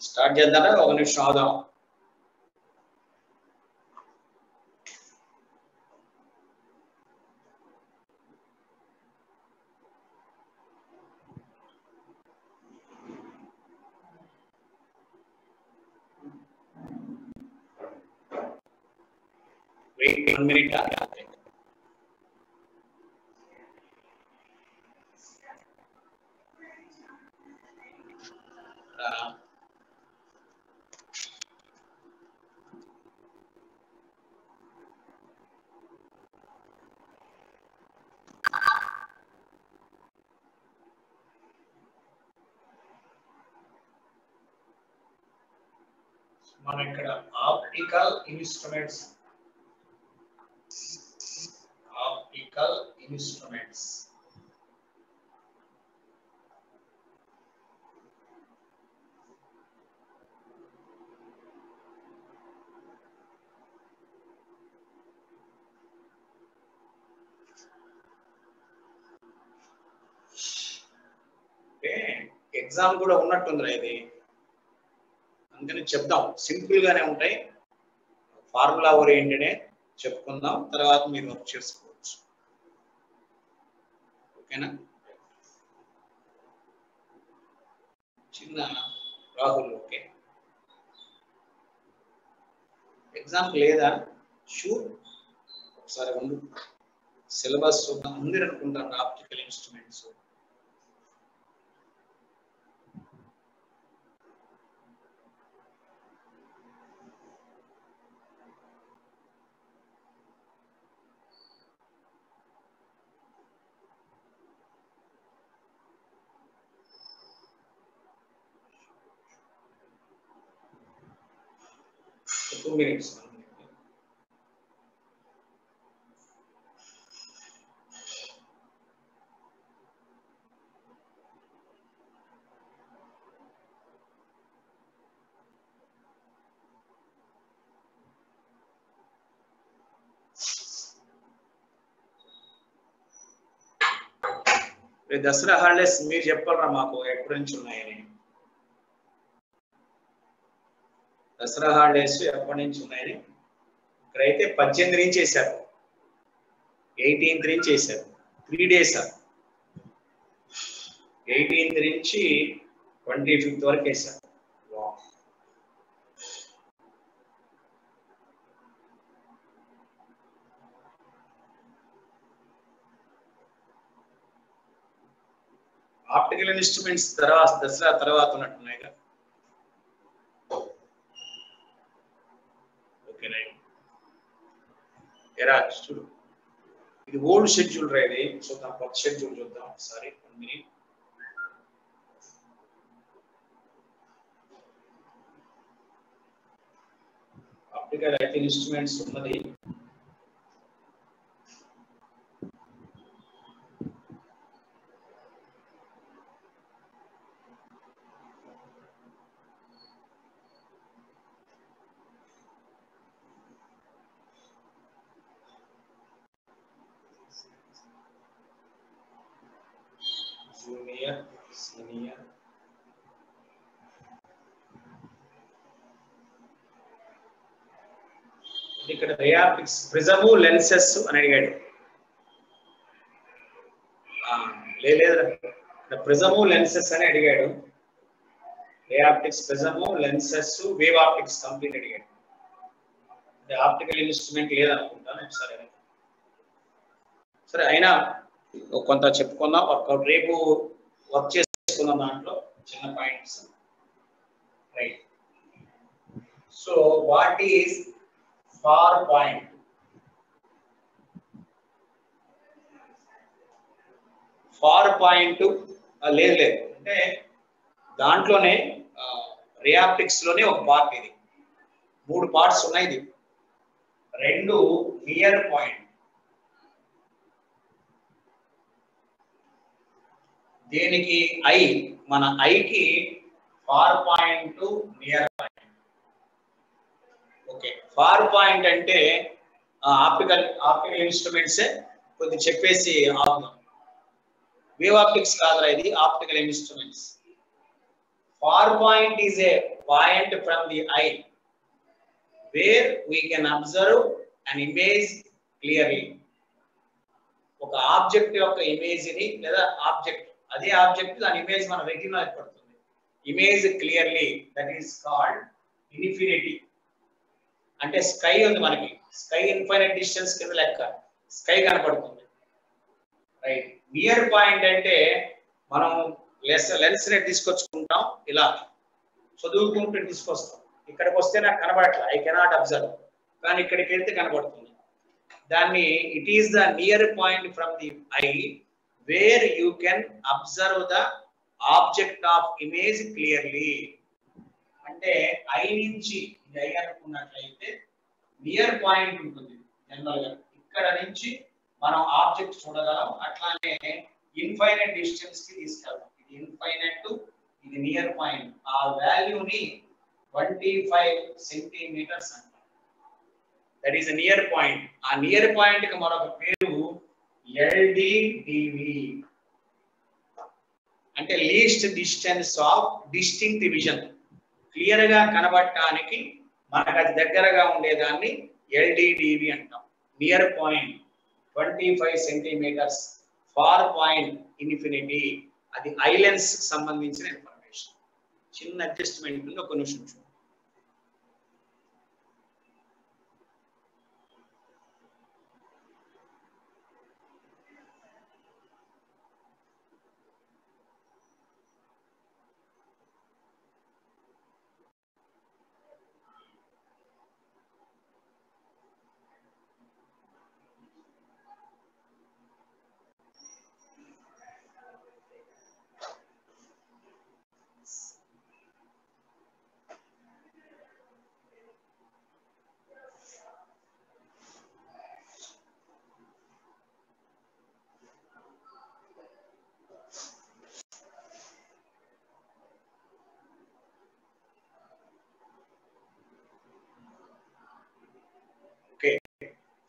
Start చేద్దామా? ఒక నిమిషం ఆగుదాం. Wait 1 minute. మనం ఇక్కడ ఆప్టికల్ ఇన్స్ట్రుమెంట్స్ ఎగ్జామ్ కూడా ఉన్నట్టుందిరా ఇది, అందుకని చెప్దాం. సింపుల్ గానే ఉంటాయి, ఫార్ములా ఓరియంటెడే చెప్పుకుందాం, తర్వాత మీరు వర్క్ చేసుకోవచ్చు. ఓకేనా? చిన్న రాహుల్, ఓకే. ఎగ్జామ్ లేదా? షూర్, ఒకసారి ఉండు. సిలబస్ అందరూ అనుకుంటారు optical instruments. Two minutes. Dasara holidays మీరు చెప్పాలరా మాకు ఎప్పటి నుంచి ఉన్నాయని. దసరా హాలిడేస్ ఎప్పటి నుంచి ఉన్నాయని ఇక్కడైతే 18 నుంచి వేశారు, 18th నుంచి వేశారు. 3 days 18th నుంచి 25th వరకు వేశారు. ఆప్టికల్ ఇన్స్ట్రుమెంట్స్ తర్వాత దసరా తర్వాత ఉన్నట్టున్నాయి కదా. ఓకేనా? ఎరా చూడు, ఇది ఓల్డ్ షెడ్యూల్ రా, ఇది చూద్దాం. కొత్త షెడ్యూల్ చూద్దాం ఒకసారి. 1 minute. ఆప్టికల్ అయితే ఇన్స్ట్రుమెంట్స్ ఉన్నది. జూనియర్, సీనియర్, ఇక్కడ రే ఆప్టిక్స్, ప్రిజము, లెన్సెస్ అని అడిగాడు. లేదా ఇక్కడ ప్రిజము, లెన్సెస్ అని అడిగాడు. Ray optics, ప్రిజము, lenses, wave optics complete అడిగాడు. ఆప్టికల్ ఇన్స్ట్రుమెంట్ లేదనుకుంటాను ఒకసారి. సరే, అయినా కొంత చెప్పుకుందాం. వర్కౌట్ రేపు వర్క్ చేసుకుందాం దాంట్లో చిన్న points. Right. So what is far point? Far point లేదు అంటే దాంట్లోనే రే ఆప్టిక్స్ లోనే ఒక పార్ట్, ఇది 3 పార్ట్స్ ఉన్నాయి. ఇది 2 నియర్ పాయింట్. దేనికి? ఐ, మన ఐకి far point, near point. Okay, far point అంటే ఆప్టికల్ ఇన్స్ట్రుమెంట్సే. కొద్దిగా చెప్పేసి ఆపుదాం. వేవ్ ఆప్టిక్స్ కాదురా, ఇది optical instruments. Far point is a point from the eye where we can observe an image clearly. ఒక ఆబ్జెక్ట్ యొక్క ఇమేజ్ ని లేదా ఆబ్జెక్ట్ అదే ఆబ్జెక్ట్ దాని ఇమేజ్ మన రెటీనా పడుతుంది. Image clearly, that is called infinity. అంటే స్కై ఉంది మనకి, స్కై ఇన్ఫైనైట్ డిస్టెన్స్ కింద లెక్క, స్కై కనపడుతుంది. రైట్. నియర్ పాయింట్ అంటే మనం లెన్స్ ని తీసుకొచ్చుకుంటాం, ఇలా చదువుకుంటూ తీసుకొస్తాం. ఇక్కడికి వస్తే నాకు కనబడట్లా, ఐ కెనాట్ అబ్జర్వ్, కానీ ఇక్కడికి వెళ్తే కనబడుతుంది. దాన్ని it is the near point from the I where you can observe the object of image clearly. అంటే ఐ నుంచి ఇది ఐ అనుకున్నట్లయితే నియర్ పాయింట్ ఉంటుంది జనరల్ గా, ఇక్కడ నుంచి మనం ఆబ్జెక్ట్ చూడగలం. అట్లానే ఇన్ఫైనైట్ డిస్టెన్స్ కి తీసుకెళ్తాం. ఇది ఇన్ఫైనైట్, ఇది నియర్ పాయింట్. ఆ వాల్యూని 25 సెంటీమీటర్స్ అంటారు. That is near point. ఆ నియర్ పాయింట్ కి మరొక పేరు LDDV, అంటే least distance of distinct vision. Clear గా కనబడటానికి మనకు అది దగ్గరగా ఉండేదాన్ని LDDV అంటాం. Near point 25 centimetres, far point infinity. అది ఐలెన్స్ కి సంబంధించిన ఇన్ఫర్మేషన్. చిన్న అడ్జస్ట్మెంట్ ఉంది, ఒక నిమిషం చూడండి.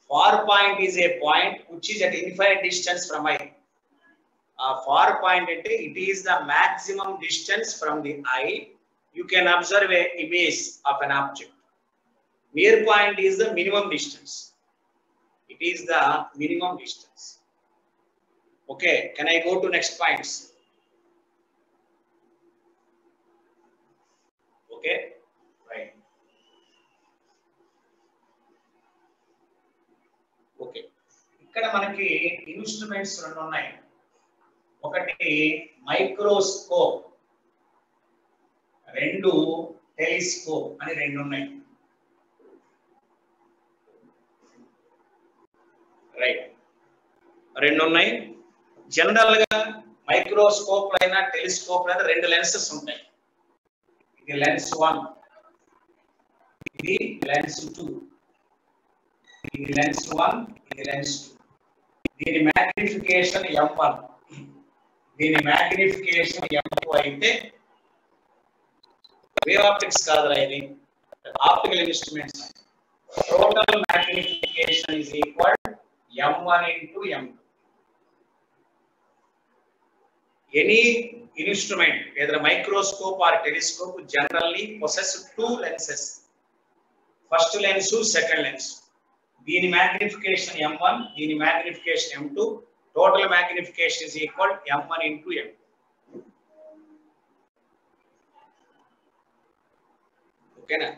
Far point is a point which is at infinite distance from eye. Far point ante it is the maximum distance from the eye you can observe a image of an object. Near point is the minimum distance. It is the minimum distance. Okay, can I go to next points? Okay, right. Okay, ఇక్కడ మనకి instruments రెండు ఉన్నాయి. ఒకటి microscope, రెండు telescope అని రెండు ఉన్నాయి. Right, రెండు ఉన్నాయి. జనరల్ గా మైక్రోస్కోప్ అయినా టెలిస్కోప్ అయినా రెండు లెన్సెస్ ఉంటాయి. ఇది లెన్స్ 1, ఇది లెన్స్ 2. ఇది లెన్స్ 1, ఇది లెన్స్ 2. దీని మ్యాగ్నిఫికేషన్ M1, దీని మ్యాగ్నిఫికేషన్ M2 అయితే వేవ్ ఆప్టిక్స్ కాదురా, ఇది optical instruments. Total magnification is equal M1 into M2. Any instrument, either microscope or telescope, generally possess two lenses. First lens, second lens. దీని magnification M1, దీని magnification M2. Total magnification is equal M1 into M2. Okay na?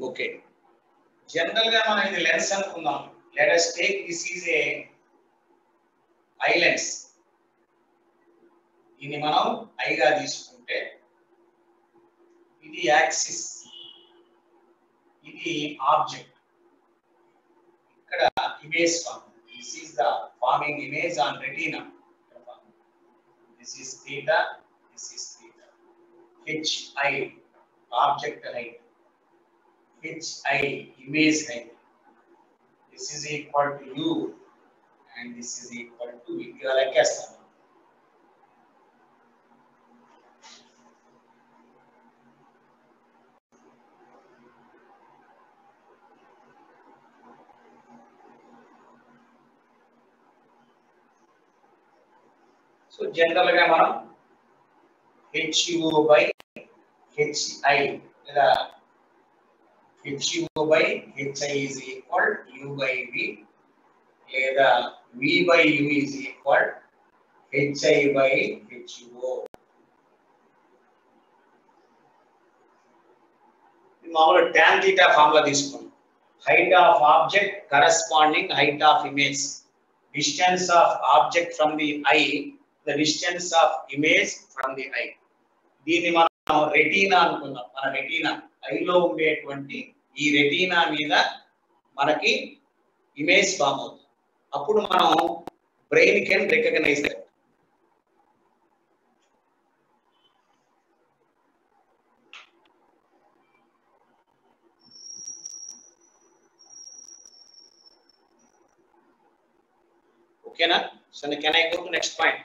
Okay, general గా మనం ఇది lens అనుకుందాం. Let us take this is a eye lens. దీన్ని మనం I గా తీసుకుంటే ఇది యాక్సిస్, ఇది ఆబ్జెక్ట్. ఇక్కడ image form, this is the forming image on retina. This is theta, this is theta. HI object height, HI image height. This is equal to U and this is equal to V. ఇలా లెక్కేస్తాను. So general గా మనం HUO by HI లేదా HUO by HI is equal U by V లేదా V by U is equal HI by HUO. మామూలుగా tan theta formula తీసుకున్నాం. Height of object corresponding height of image, distance of object from the I the distance of image from the I. దీన్ని మనం retina అనుకుందాం. మన retina ఐలో ఉండేటువంటి ఈ retina మీద మనకి ఇమేజ్ ఫామ్ అవుతుంది. అప్పుడు మనం బ్రెయిన్ కెన్ రికగ్నైజ్ దట్. ఓకేనా? So can I go to next point?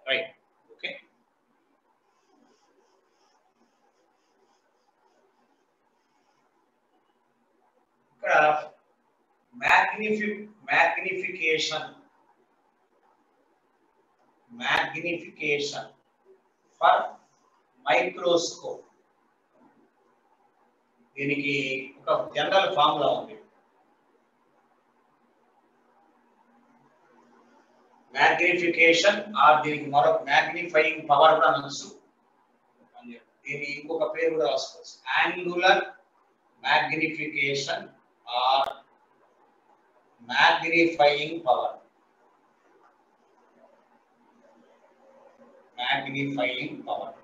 Right. Okay, ఇక్కడ మ్యాగ్నిఫికేషన్ ఫర్ మైక్రోస్కోప్, దీనికి ఒక జనరల్ ఫార్ములా ఉంది. మ్యాగ్నిఫికేషన్ ఆర్ దీనికి మరొక మ్యాగ్నిఫైయింగ్ పవర్ కూడా అనొచ్చు. దీని ఇంకొక పేరు కూడా రాసుకోవచ్చు, angular magnification or magnifying power. Magnifying power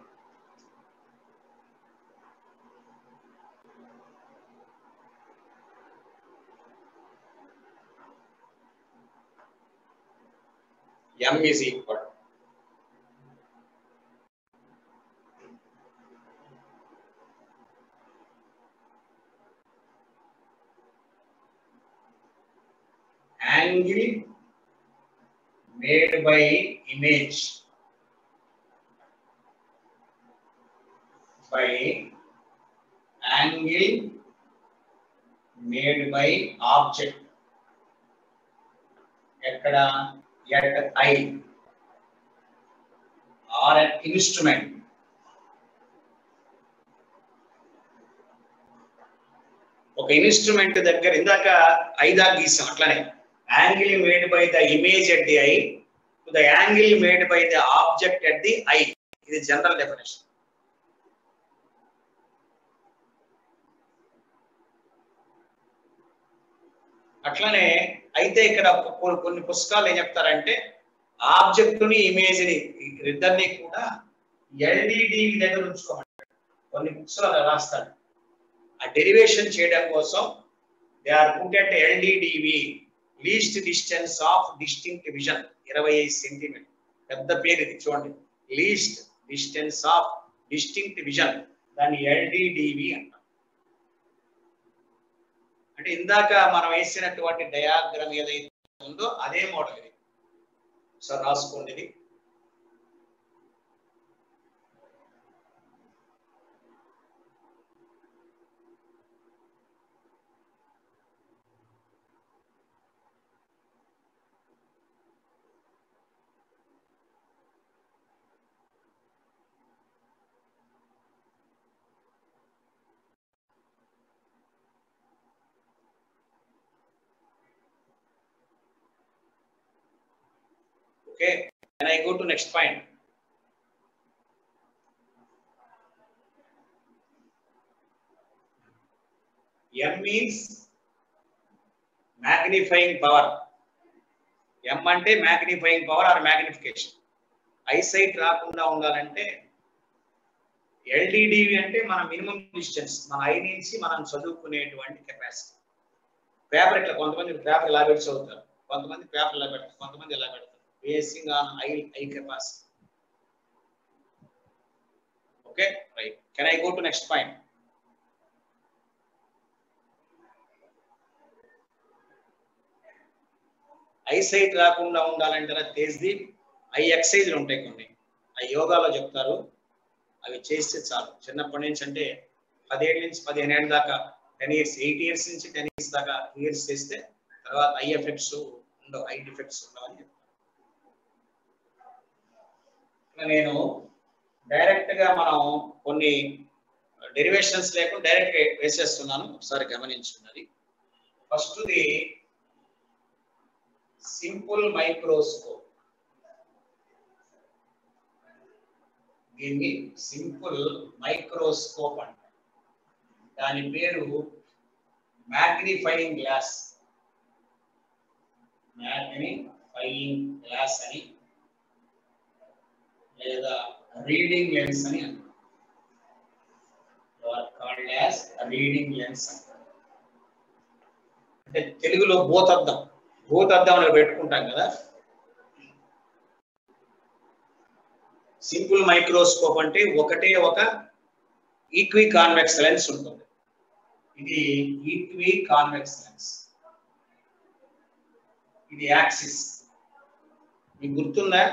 M is equal angle made by image by angle made by object ఎక్కడ at I or an instrument. ఒక ఇన్స్ట్రుమెంట్ దగ్గర ఇందాక ఐదా గీసాం, అట్లానే angle made by the image at the I to the angle made by the object at the I. ఇది general definition. అట్లానే అయితే ఇక్కడ కొన్ని పుస్తకాలు ఏం చెప్తారంటే ఆబ్జెక్ట్ ని ఇమేజ్ ని ఇద్దరిని కూడా LDD దగ్గర ఉంచుకోమంటారు. కొన్ని బుక్స్ లో రాస్తారు. ఆ డెరివేషన్ చేయడం కోసం they are put at LDDV, least distance of distinct vision, 25 centimetre. పెద్ద పేరు ఇది చూడండి, least distance of distinct vision, దాన్ని LDDV అంటారు. అంటే ఇందాక మనం వేసినటువంటి డయాగ్రామ్ ఏదైతే ఉందో అదే మోడల్ ఇది. సో రాసుకోండి ఇది. Okay, can I go to next point? M means magnifying power. M అంటే magnifying power or magnification. Eyesight రాకుండా ఉండాలంటే LDDV అంటే మన మినిమం డిస్టెన్స్, మన ఐ నుంచి మనం చదువుకునేటువంటి కెపాసిటీ. పేపర్ ఇట్లా కొంతమంది పేపర్ ఇలా పెట్టి చదువుతారు, కొంతమంది పేపర్ ఇలా పెడతారు, కొంతమంది ఇలా పెడతారు, basing on eye capacity. Okay, right. Can I go to next point? Eyesight రాకుండా ఉండాలంటారా తేజ్దీప్? ఐ ఎక్సర్సైజ్లు ఉంటాయి కొన్ని, ఆ యోగాలో చెప్తారు, అవి చేస్తే చాలు. చిన్నప్పటి నుంచి అంటే 10 ఏళ్ళ నుంచి 15 ఏళ్ళ దాకా 10 ఇయర్స్ 8 ఇయర్స్ నుంచి 10 ఇయర్స్ దాకా ఇయర్స్ చేస్తే తర్వాత ఐ ఎఫెక్ట్స్ ఉండవు, ఐ డిఫెక్ట్స్ ఉండవు అని చెప్తాను. నేను డైరెక్ట్ గా మనం కొన్ని డెరివేషన్స్ లేకుండా డైరెక్ట్ వేసేస్తున్నాను, ఒకసారి గమనించున్నది. First the simple microscope. దీన్ని సింపుల్ మైక్రోస్కోప్ అంటారు. దాని పేరు మ్యాగ్నిఫైయింగ్ గ్లాస్, మ్యాగ్నిఫైయింగ్ గ్లాస్ అని లేదా రీడింగ్ లెన్స్ అని అంటారు. కాల్డ్ యాజ్ రీడింగ్ లెన్స్ అంటారు. అంటే తెలుగులో భూతద్దం, భూతద్దం అని పెట్టుకుంటాం కదా. సింపుల్ మైక్రోస్కోప్ అంటే ఒకటే ఒక ఈక్వి కాన్వెక్స్ లెన్స్ ఉంటుంది. ఇది ఈక్వి కాన్వెక్స్ లెన్స్, ఇది యాక్సిస్. మీకు గుర్తుందా?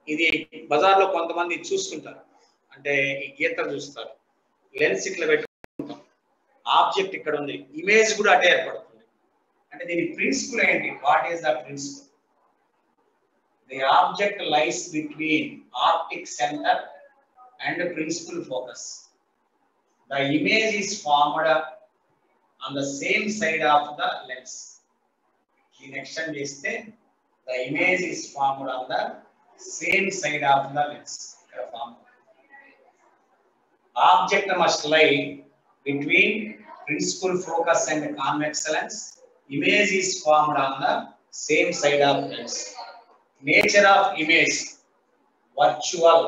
ఇది బజార్లో కొంతమంది చూస్తుంటారు, అంటే ఈ గీతలు చూస్తారు, లెన్స్ ఇట్లా పెట్టుకుంటాం, ఆబ్జెక్ట్ ఇక్కడ ఉంది, ఇమేజ్ కూడా అటే ఏర్పడుతుంది. అంటే దీని ప్రిన్సిపల్ ఏంటి? What is the principle? The object lies between optic center and principal focus. The image is formed on the same side of the lens. In action cheste, the image is formed on the same side of the lens. Object must lie between principal focus and convex lens. Image is formed on the same side of lens. Nature of image: virtual,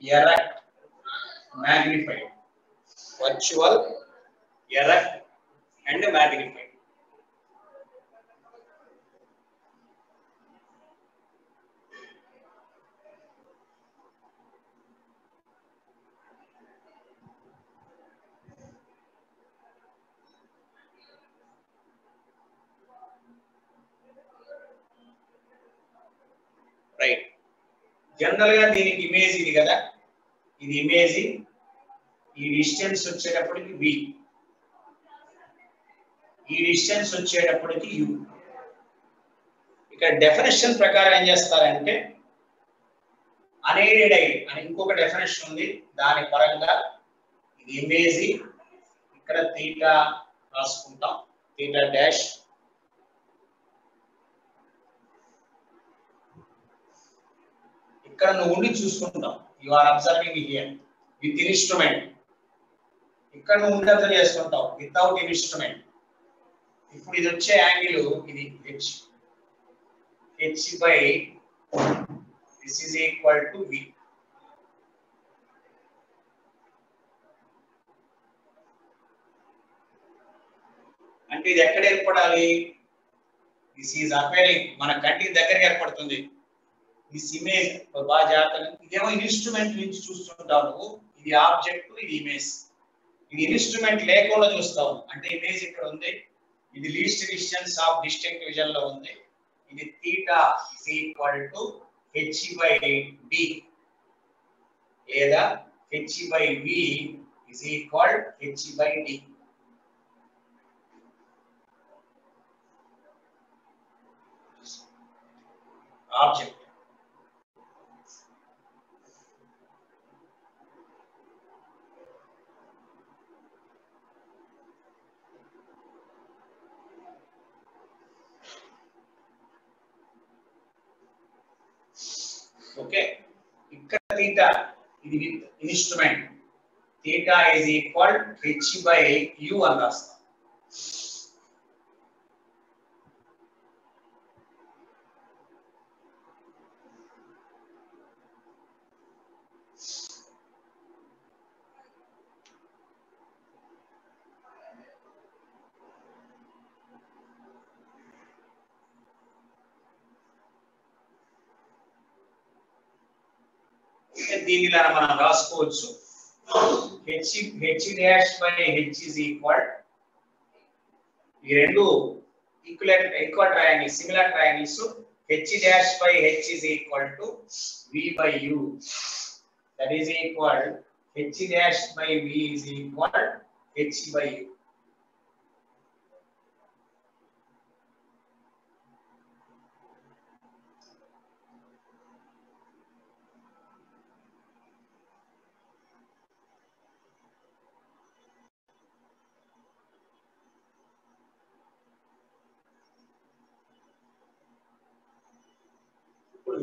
erect, magnified. Virtual, erect and magnified. Right. General గా దీనికి image ఇది కదా, ఇది image. ఈ distance వచ్చేటప్పటికి v, ఈ distance వచ్చేటప్పటికి u. ఇక్కడ డెఫినేషన్ ప్రకారం ఏం చేస్తారంటే అనేడెడ్ ఐ అని ఇంకొక డెఫినేషన్ ఉంది, దాని పరంగా ఇది ఇమేజ్. ఇక్కడ తీటా రాసుకుంటాం, తీటా డాష్. ఇక్కడ నువ్వు ఉండి చూసుకుంటాం, you are observing here with instrument. ఇక్కడ నువ్వు ఉండి అబ్జర్వ్ చేసుకుంటావు వితౌట్ ఇన్స్ట్రుమెంట్. ఇప్పుడు ఇది వచ్చే యాంగిల్ ఇది h, h by this is equal to v. అంటే ఇది ఎక్కడ ఏర్పడాలి? దిస్ ఈజ్ అపేరింగ్, మన కంటికి దగ్గరగా ఏర్పడుతుంది. దిస్ ఇమేజ్ బాగా జాగ్రత్తగా, ఇదేమో ఇన్స్ట్రుమెంట్ నుంచి చూస్తుంటావు నువ్వు, ఇది ఆబ్జెక్ట్, ఇది ఇమేజ్. ఇది ఇన్స్ట్రుమెంట్ లేకుండా చూస్తావు, అంటే ఇమేజ్ ఇక్కడ ఉంది, ఇది least distance of distinct vision లో ఉంది. ఇది theta is equal to h by d లేదా h by v is equal h by d. Object okay. ఇక్కడ తీటా ఇది with instrument, theta is equal h by u అని రాస్తాం. దీనిలా మనం రాసుకోవచ్చు, h dash by h is equal, ఈ రెండు equal triangles, similar triangles h dash by h is equal to v by u. That is equal h dash by v is equal h by u.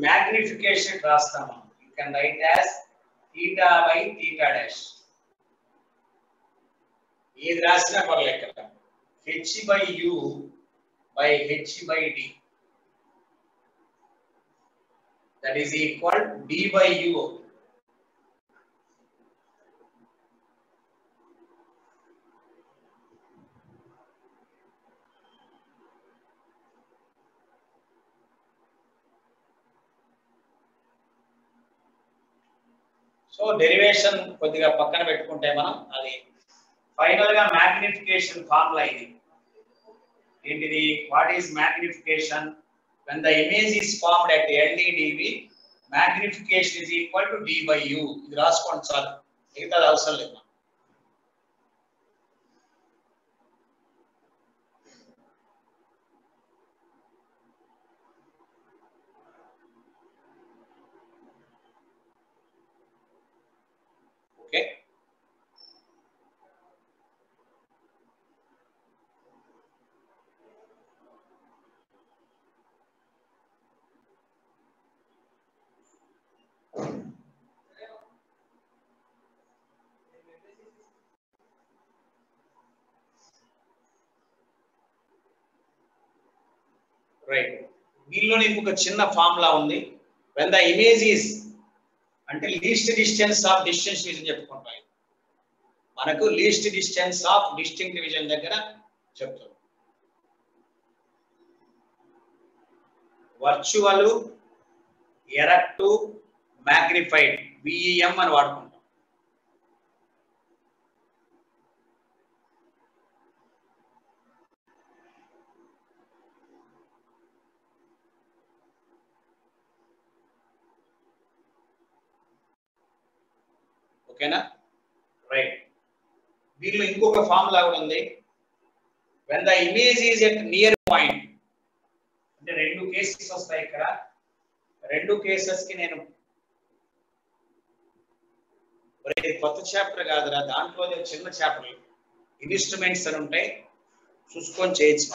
Magnification రాస్తాము. You can write as theta by theta dash. ఏది రాసినా పర్లేదు కదా. h by u by h by d. That is equal d by u. So derivation కొద్దిగా పక్కన పెట్టుకుంటే మనం అది ఫైనల్ గా మ్యాగ్నిఫికేషన్ ఫార్ములా ఇది ఏంటిది what is magnification when the image is formed at LDDV magnification is equal to d by u ఇది రాసుకోండి చాలు మిగతాది అవసరం లేదు ఓకే రైట్ దీనిలోనే ఇంకొక చిన్న ఫార్ములా ఉంది when the image is అంటే least distance of distance division చెప్పుకుంటాం మనకు least distance of distinct division దగ్గర చెప్తాం వర్చువల్ ఎరెక్ట్ మ్యాగ్నిఫైడ్ VEM అని వాడుకుంటాం ఓకేనా రైట్ దీనిలో ఇంకొక ఫార్ములా కూడా ఉంది when the image is at near point అంటే రెండు కేసెస్ వస్తాయి ఇక్కడ రెండు కేసెస్ కి నేను కొత్త చాప్టర్ కాదురా దాంట్లో చిన్న చాప్టర్ ఇన్స్ట్రుమెంట్స్ అని ఉంటాయి చూసుకొని చేయొచ్చు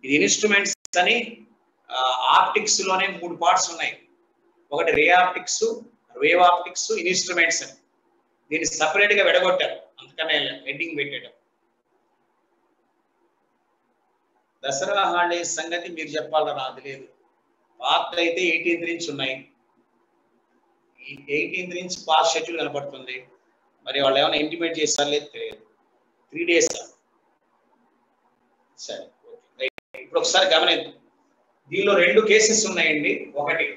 ఇది ఇన్స్ట్రుమెంట్స్ అని ఆప్టిక్స్ లోనే 3 పార్ట్స్ ఉన్నాయి ఒకటి ray optics wave optics instruments అని దీన్ని సపరేట్ గా విడగొట్టారు అందుకనే హెడ్డింగ్ పెట్టాడు దసరా హాలిడేస్ సంగతి మీరు చెప్పాలని నాకు తెలియదు పార్ట్ అయితే 18th నుంచి ఉన్నాయి 18th నుంచి పాస్ షెడ్యూల్ కనబడుతుంది మరి వాళ్ళు ఏమైనా ఇంటిమేట్ చేస్తారో లేదు తెలియదు 3 days సరే ఓకే ఇప్పుడు ఒకసారి గమనిద్దాం దీనిలో రెండు కేసెస్ ఉన్నాయండి ఒకటి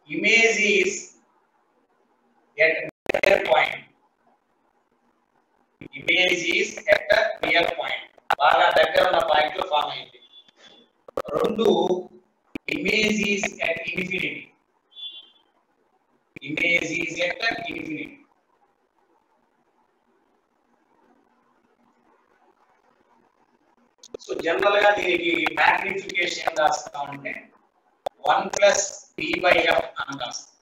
image is at near point image is at a near point బాగా దగ్గర ఉన్న పాయింట్ లో ఫామ్ అయింది రెండు image is at infinity image is at infinity so general గా దీనికి మ్యాగ్నిఫికేషన్ రాస్తాం అంటే 1 plus d by f అని రాస్తాం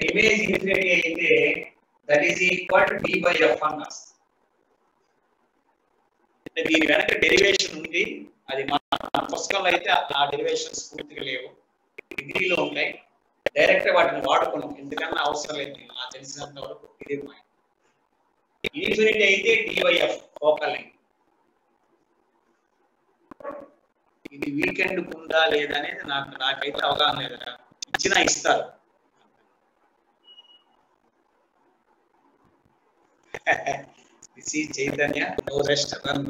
image infinity అయితే that is equal to d by f అని రాస్తాం అంటే దీని వెనక డెరివేషన్ ఉంది అది మన పుస్తకంలో అయితే ఆ డెరివేషన్స్ పూర్తిగా లేవు డిగ్రీలో ఉంటాయి డైరెక్ట్ వాటిని వాడుకున్నాం ఎందుకన్నా అవసరం లేదు నాకు తెలిసినంత వరకు ఇదే పాయింట్ ఇన్ఫినిటీ అయితే DYF ఫోకల్ లెంగ్త్ ఇది వీకెండ్ ఉందా లేదా అనేది నాకైతే అవగాహన లేదు ఇచ్చినా ఇస్తారు this is Chaitanya no rest run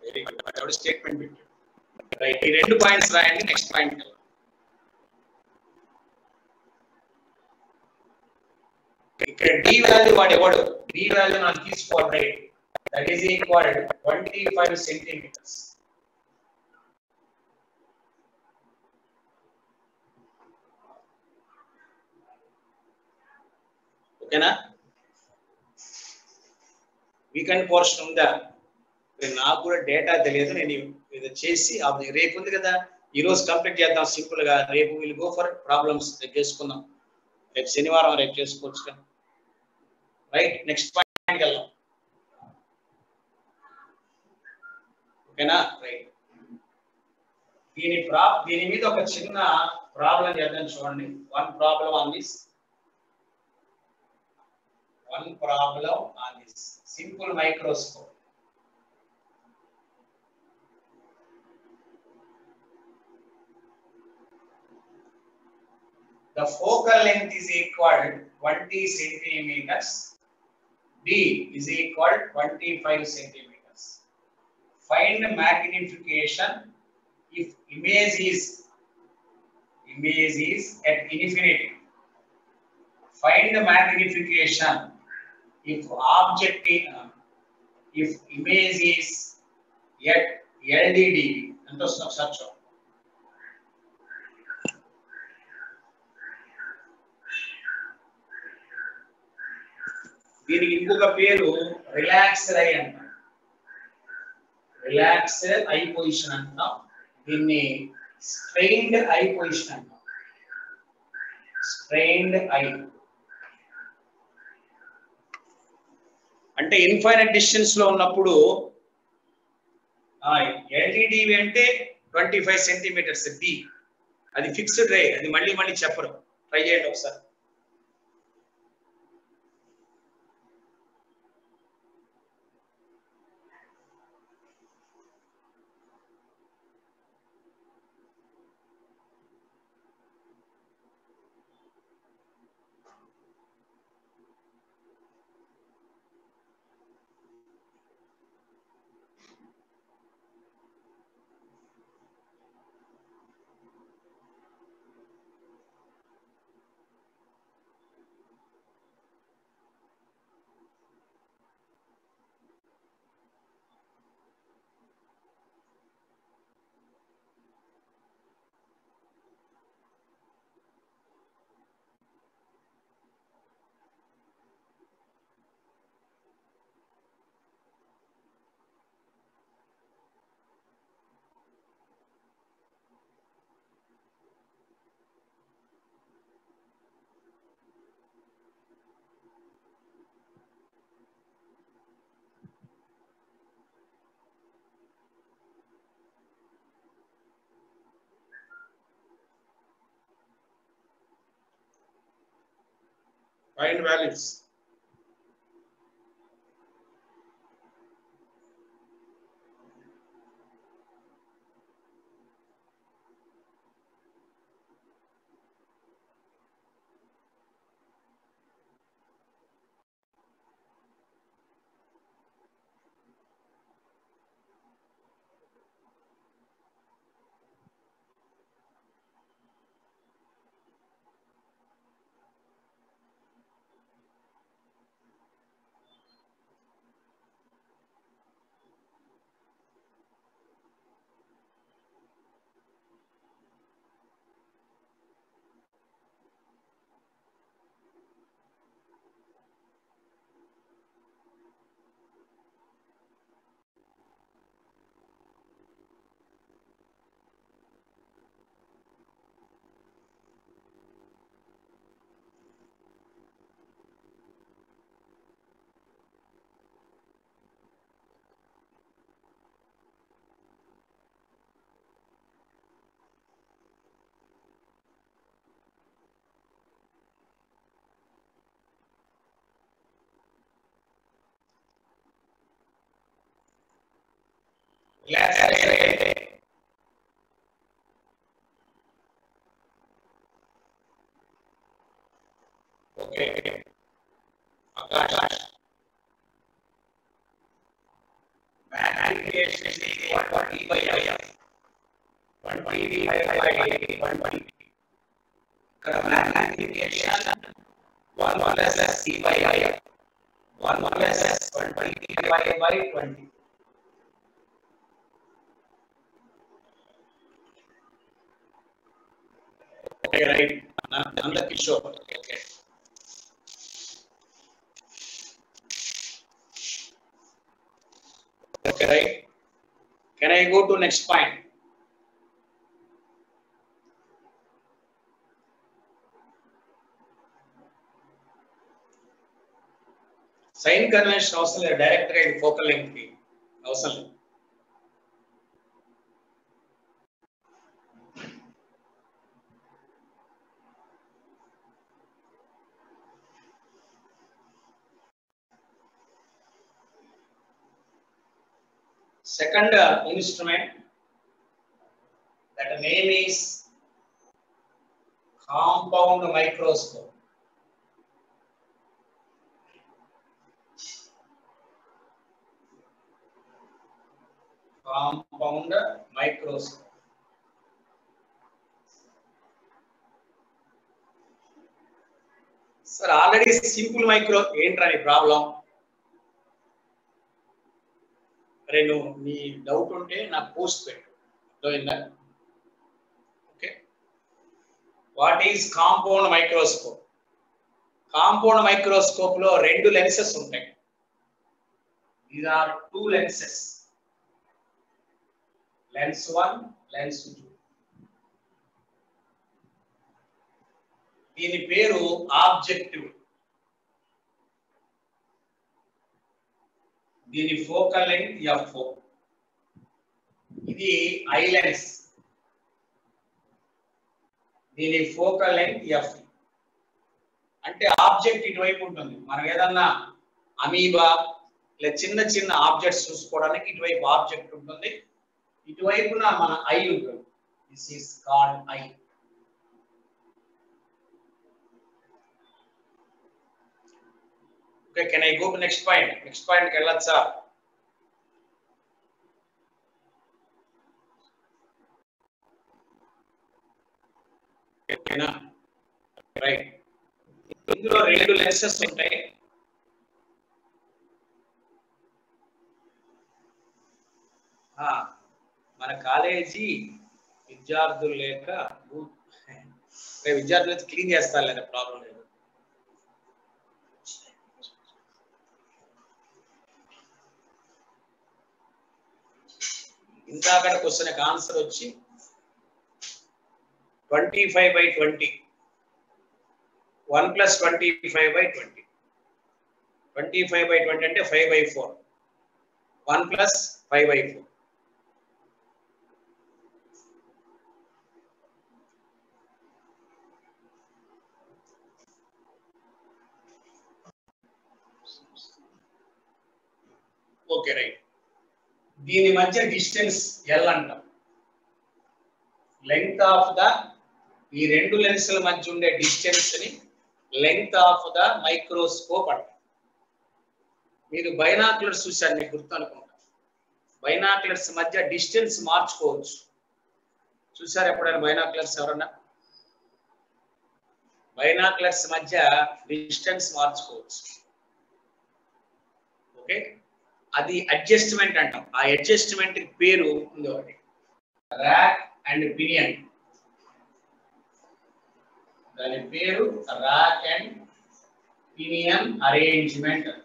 very good ఎవరి స్టేట్మెంట్ పెట్టాడు రైట్ ఈ రెండు పాయింట్స్ రాయండి నెక్స్ట్ పాయింట్ ఇక్కడ d వాల్యూ వాడు ఎవడు d వాల్యూ నాకు తీసుకోవాలి right that is equal 25 centimetres ఓకేనా వీకెండ్ పోర్షన్ ఉందా నాకు కూడా డేటా తెలియదు నేను ఇది చేసి రేపు ఉంది కదా ఈ రోజు కంప్లీట్ చేద్దాం సింపుల్ గా రేపు విల్ గో ఫర్ ప్రాబ్లమ్స్ రేపు చేసుకుందాం రేపు శనివారం రేపు చేసుకోవచ్చు కదా రైట్ నెక్స్ట్ పాయింట్ వెళ్దాం ఓకేనా రైట్ దీని మీద ఒక చిన్న ప్రాబ్లం చేద్దాం చూడండి one problem on this simple microscope the focal length is equal 20 centimeters d is equal 25 centimeters find magnification if image is at infinity find the magnification if if image is at LDD and to search దీనికి ఇంకొక పేరు relaxed I అంటాం relaxed I position అంటాం దీన్ని strained I position అంటాం strained I అంటే infinite distance లో ఉన్నప్పుడు ఎల్డిడి అంటే 25 సెంటీమీటర్స్ డి అది ఫిక్స్డ్ రే అది మళ్ళీ చెప్పరు ట్రై చేయండి ఒకసారి find values Okay. Akash. Magnification is equal to D by F. 120 by 120. Magnification 1 plus t by I, 1 plus 20 divided by 20. Okay, right. Nanda Kishore. Okay. Okay, right. Can I go to next point? Sign convention అవసరం లేదు, direct గా focal length కి అవసరం లేదు. Second instrument, that name is compound microscope. Compound microscope. Sir, already simple micro ఏంట్రా నీ problem? అరే నువ్వు నీ డౌట్ ఉంటే నాకు పోస్ట్ పెట్టు, అర్థమైందా? Okay, what is compound microscope? Compound microscope లో 2 లెన్సెస్ ఉంటాయి. These are 2 lenses, lens 1, lens 2. దీని పేరు ఆబ్జెక్టివ్. దీని ఫోకల్ లెంగ్త్ f4. ఇది ఐ లెన్స్, దీని ఫోకల్ లెంగ్త్ f. అంటే ఆబ్జెక్ట్ ఇటువైపు ఉంటుంది. మనం ఏదన్నా అమీబా లేదా చిన్న చిన్న ఆబ్జెక్ట్స్ చూసుకోవడానికి ఇటువైపు ఆబ్జెక్ట్ ఉంటుంది, ఇటువైపున మన ఐ ఉంటుంది. This is called I. Okay, can I go to next point? Next point కి వెళ్ళొచ్చా? ఓకేనా? రైట్. ఇందులో 2 లెన్సెస్ ఉంటాయి. మన కాలేజీ విద్యార్థులు లేక విద్యార్థులు క్లీన్ చేస్తారు, లేదా ప్రాబ్లం లేదు. ఇందాక క్వశ్చన్ ఆన్సర్ వచ్చి 25/20. 1 plus 25/20. 25/20 అంటే 5/4. 1 plus 5/4. Okay, right. దీని మధ్య డిస్టెన్స్ L అంటాం. లెంగ్త్ ఆఫ్ ద, ఈ 2 లెన్సుల మధ్య ఉండే డిస్టెన్స్ ని లెంగ్త్ ఆఫ్ ద మైక్రోస్కోప్ అంటాం. మీరు బైనాక్యులర్స్ చూశారు, మీకు గుర్తు అనుకుంటా. బైనాక్యులర్స్ మధ్య డిస్టెన్స్ మార్చుకోవచ్చు. చూసారు ఎప్పుడైనా బైనాక్యులర్స్? ఎవరన్నా బైనాక్యులర్స్ మధ్య డిస్టెన్స్ మార్చుకోవచ్చు. ఓకే, అది అడ్జస్ట్మెంట్ అంటాం. ఆ అడ్జస్ట్మెంట్ పేరు ఉంది ఒకటి, ర్యాక్ అండ్ పినియన్. దాని పేరు ర్యాక్ అండ్ పినియన్ అరేంజ్మెంట్ అంటాం.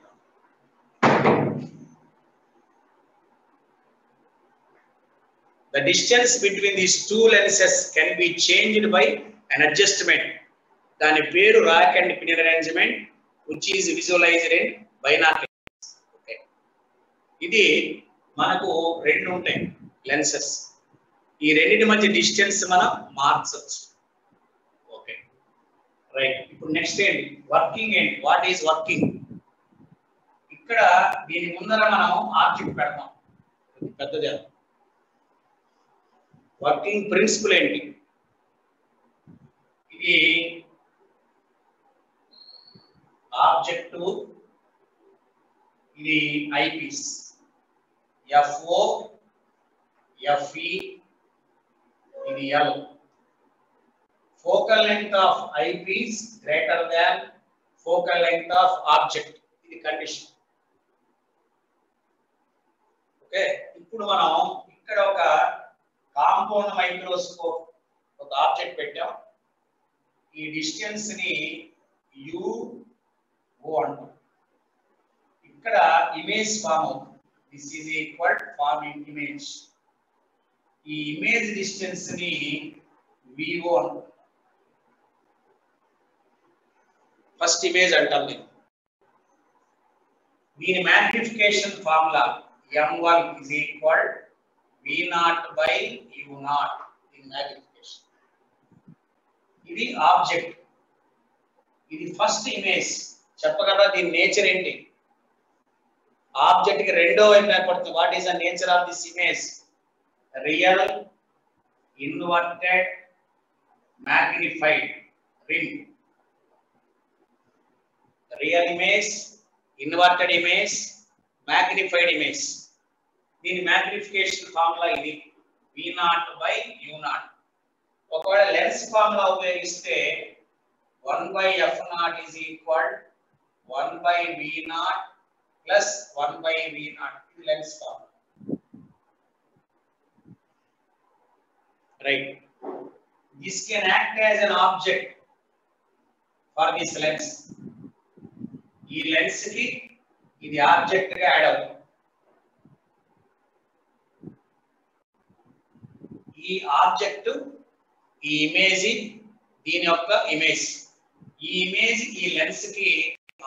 The distance between these 2 lenses can be changed by an adjustment. దాని పేరు rack and pinion arrangement, which is visualized in binoculars. ఇది మనకు 2 ఉంటాయి లెన్సెస్. ఈ రెండింటి మధ్య డిస్టెన్స్ మనం మార్చవచ్చు. Okay, right. ఇప్పుడు నెక్స్ట్ ఏంటి? వర్కింగ్ ఏంటి? What is working? ఇక్కడ దీని ముందర మనం ఆబ్జెక్ట్ పెడతాం, పెద్దది. వర్కింగ్ ప్రిన్సిపల్ ఏంటి? ఇది ఆబ్జెక్టు, ఇది ఐపీస్. FO, FE, ఇది L. Focal length of eyepiece greater than focal length of object, ఇది కండిషన్. ఓకే, ఇప్పుడు మనం ఇక్కడ ఒక కాంపౌండ్ మైక్రోస్కోప్ ఒక ఆబ్జెక్ట్ పెట్టాం. ఈ డిస్టెన్స్ ని UO అంటాం. ఇక్కడ ఇమేజ్ ఫామ్ అవుతుంది. This is equal farming image. ఈ ఇమేజ్ డిస్టెన్స్ ని VO అంటాం. ఫస్ట్ ఇమేజ్ అంటాం నేను. దీని magnification formula M1 is equal V0 by U0 in magnification. ఇది ఆబ్జెక్ట్, ఇది ఫస్ట్ ఇమేజ్. చెప్పగలరా దీని నేచర్ ఏంటి? ఆబ్జెక్ట్ కి రెండో వైపు ఏర్పడుతుంది. What is the nature of this image? Real inverted magnified ring. Real image, inverted image, magnified image. దీని మ్యాగ్నిఫికేషన్ ఫార్ములా ఇది V0 by U0. ఒకవేళ లెన్స్ ఫార్ములా ఉపయోగిస్తే 1 by F0 is equal 1 by V0 plus 1 by V0. ఇది lens formula. Right. This can act as an object for this lens. ఈ lens కి ఇది object గా add అవుతుంది. ఈ ఆబ్జెక్ట్, ఈ ఇమేజ్ దీని యొక్క ఇమేజ్. ఈ ఇమేజ్ ఈ లెన్స్ కి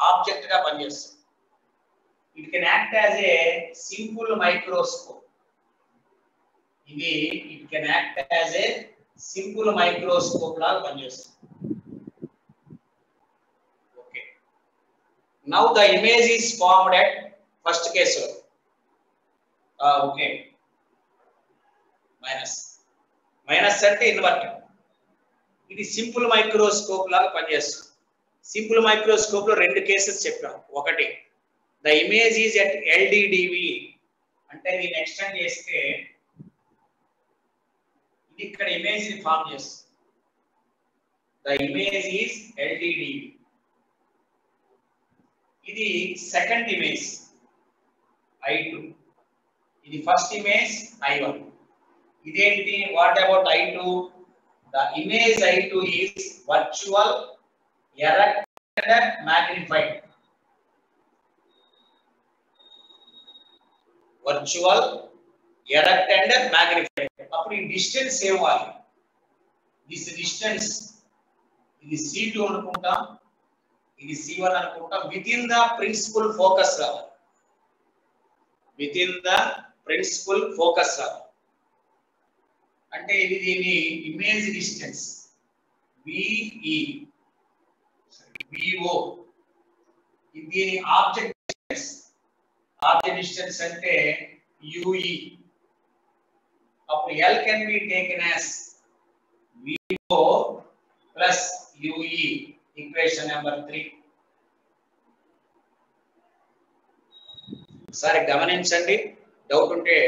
ఆబ్జెక్ట్ గా పనిచేస్తుంది. It can act as a simple microscope. ఇది it can act as a simple microscope లాగా పనిచేస్తుంది. Okay, now the image is formed at first కేసులో. ఓకే, మైనస్ అంటే ఇన్వర్టెడ్. ఇది సింపుల్ మైక్రోస్కోప్ లాగా పనిచేస్తుంది. సింపుల్ మైక్రోస్కోప్ లో రెండు కేసెస్ చెప్పాం. ఒకటి, the image is at LDDV, అంటే దీన్ని ఎక్స్టెండ్ చేస్తే ఇది ఇక్కడ ఇమేజ్ ని ఫార్మ్ చేస్తుంది. The image is LDDV. ఇది సెకండ్ ఇమేజ్ I2. ఇది ఫస్ట్ ఇమేజ్ I1. ఇదేంటి? What about I2? The image I2 is virtual, erect and magnified. Virtual, erect and magnified. అప్పుడు ఈ డిస్టెన్స్ ఏమవ్వాలి? దిస్ డిస్టెన్స్, ఇది C2 అనుకుంటాం, ఇది C1 అనుకుంటాం. Within the principal focus రావాలి. Within the principal focus రావాలి. అంటే ఇది దీని ఇమేజ్ డిస్టెన్స్ VE, VO. ఇది దీని ఆబ్జెక్ట్ డిస్టెన్స్. ఆబ్జెక్ట్ డిస్టెన్స్ అంటే UE. అప్పుడు L can be taken as VO plus UE, equation number 3. ఒకసారి గమనించండి, డౌట్ ఉంటే.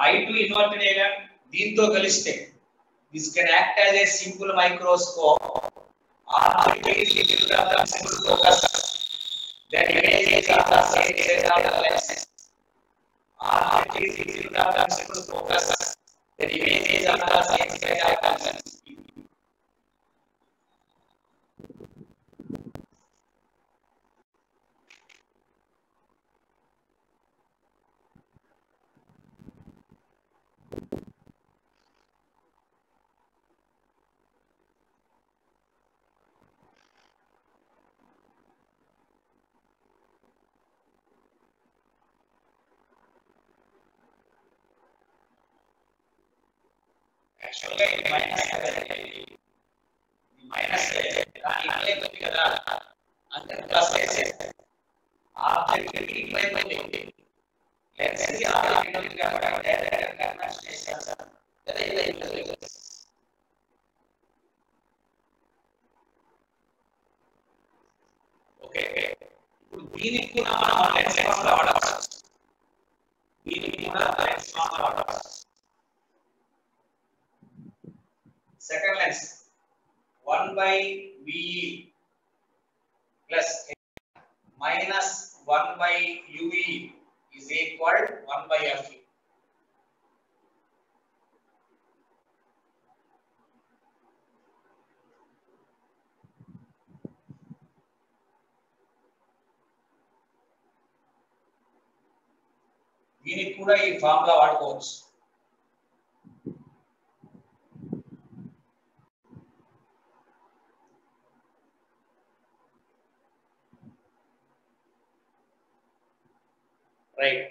I2 ఇన్వర్టెడ్ ఏగా, దీంతో కలిస్తే this can act as a simple microscope. Object is in the simple focus. Then image is of the same set of the lens. Object is in the simple focus. Then image is of the same set of the lens. Actually, minus కదా, అంటే plus object ఇటువైపు lens కి object ఉంది కాబట్టి direct conversion చేస్తాం. Okay, ఇప్పుడు దీనికి కూడా మనం లెన్స్ ఫార్ములా వాడవచ్చు. దీనికి కూడా లెన్స్ ఫార్ములా వాడవచ్చు. Second lens 1 by VE plus minus 1 by UE is equal 1 by FE. దీనికి కూడా ఈ ఫార్ములా వాడుకోవచ్చు. రైట్.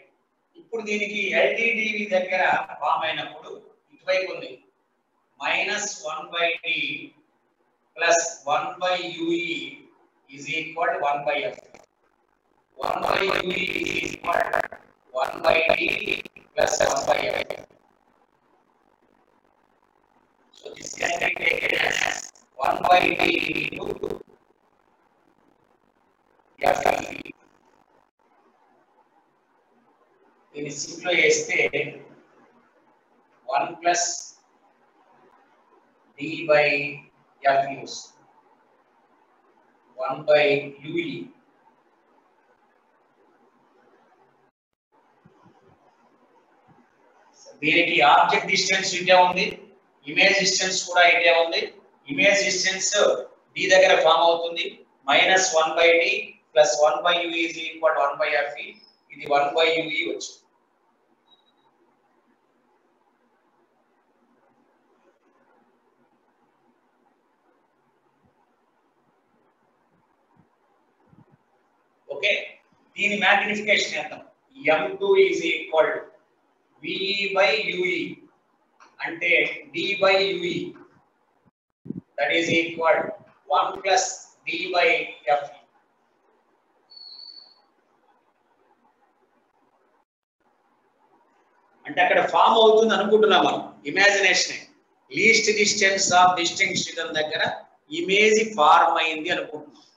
ఇప్పుడు దీనికి LDDV దగ్గర ఫామ్ అయినప్పుడు ఇటువైపు ఉంది -1 by D plus 1 by UE is equal to 1 by F. 1 by UE is equal to 1 by D plus 1 by F. So this can be taken as 1 by D into F. దీన్ని simplify చేస్తే 1 plus D by F use 1 by UE దీనికి object distance ఇటే ఉంది, image distance కూడా ఇటే ఉంది. Image distance D దగ్గర form అవుతుంది -1 by D plus 1 by UE is equal to 1 by FE. ఇది 1 by UE వచ్చింది. ఓకే, దీని మ్యాగ్నిఫికేషన్ ఎంత? M2 is equal to VE by UE అంటే D by UE that is equal to 1 plus D by FE. అంటే అక్కడ form అవుతుంది అనుకుంటున్నాం మనం, imagination. Least distance of distinct reason దగ్గర ఇమేజ్ ఫార్మ్ అయింది అనుకుంటున్నాం.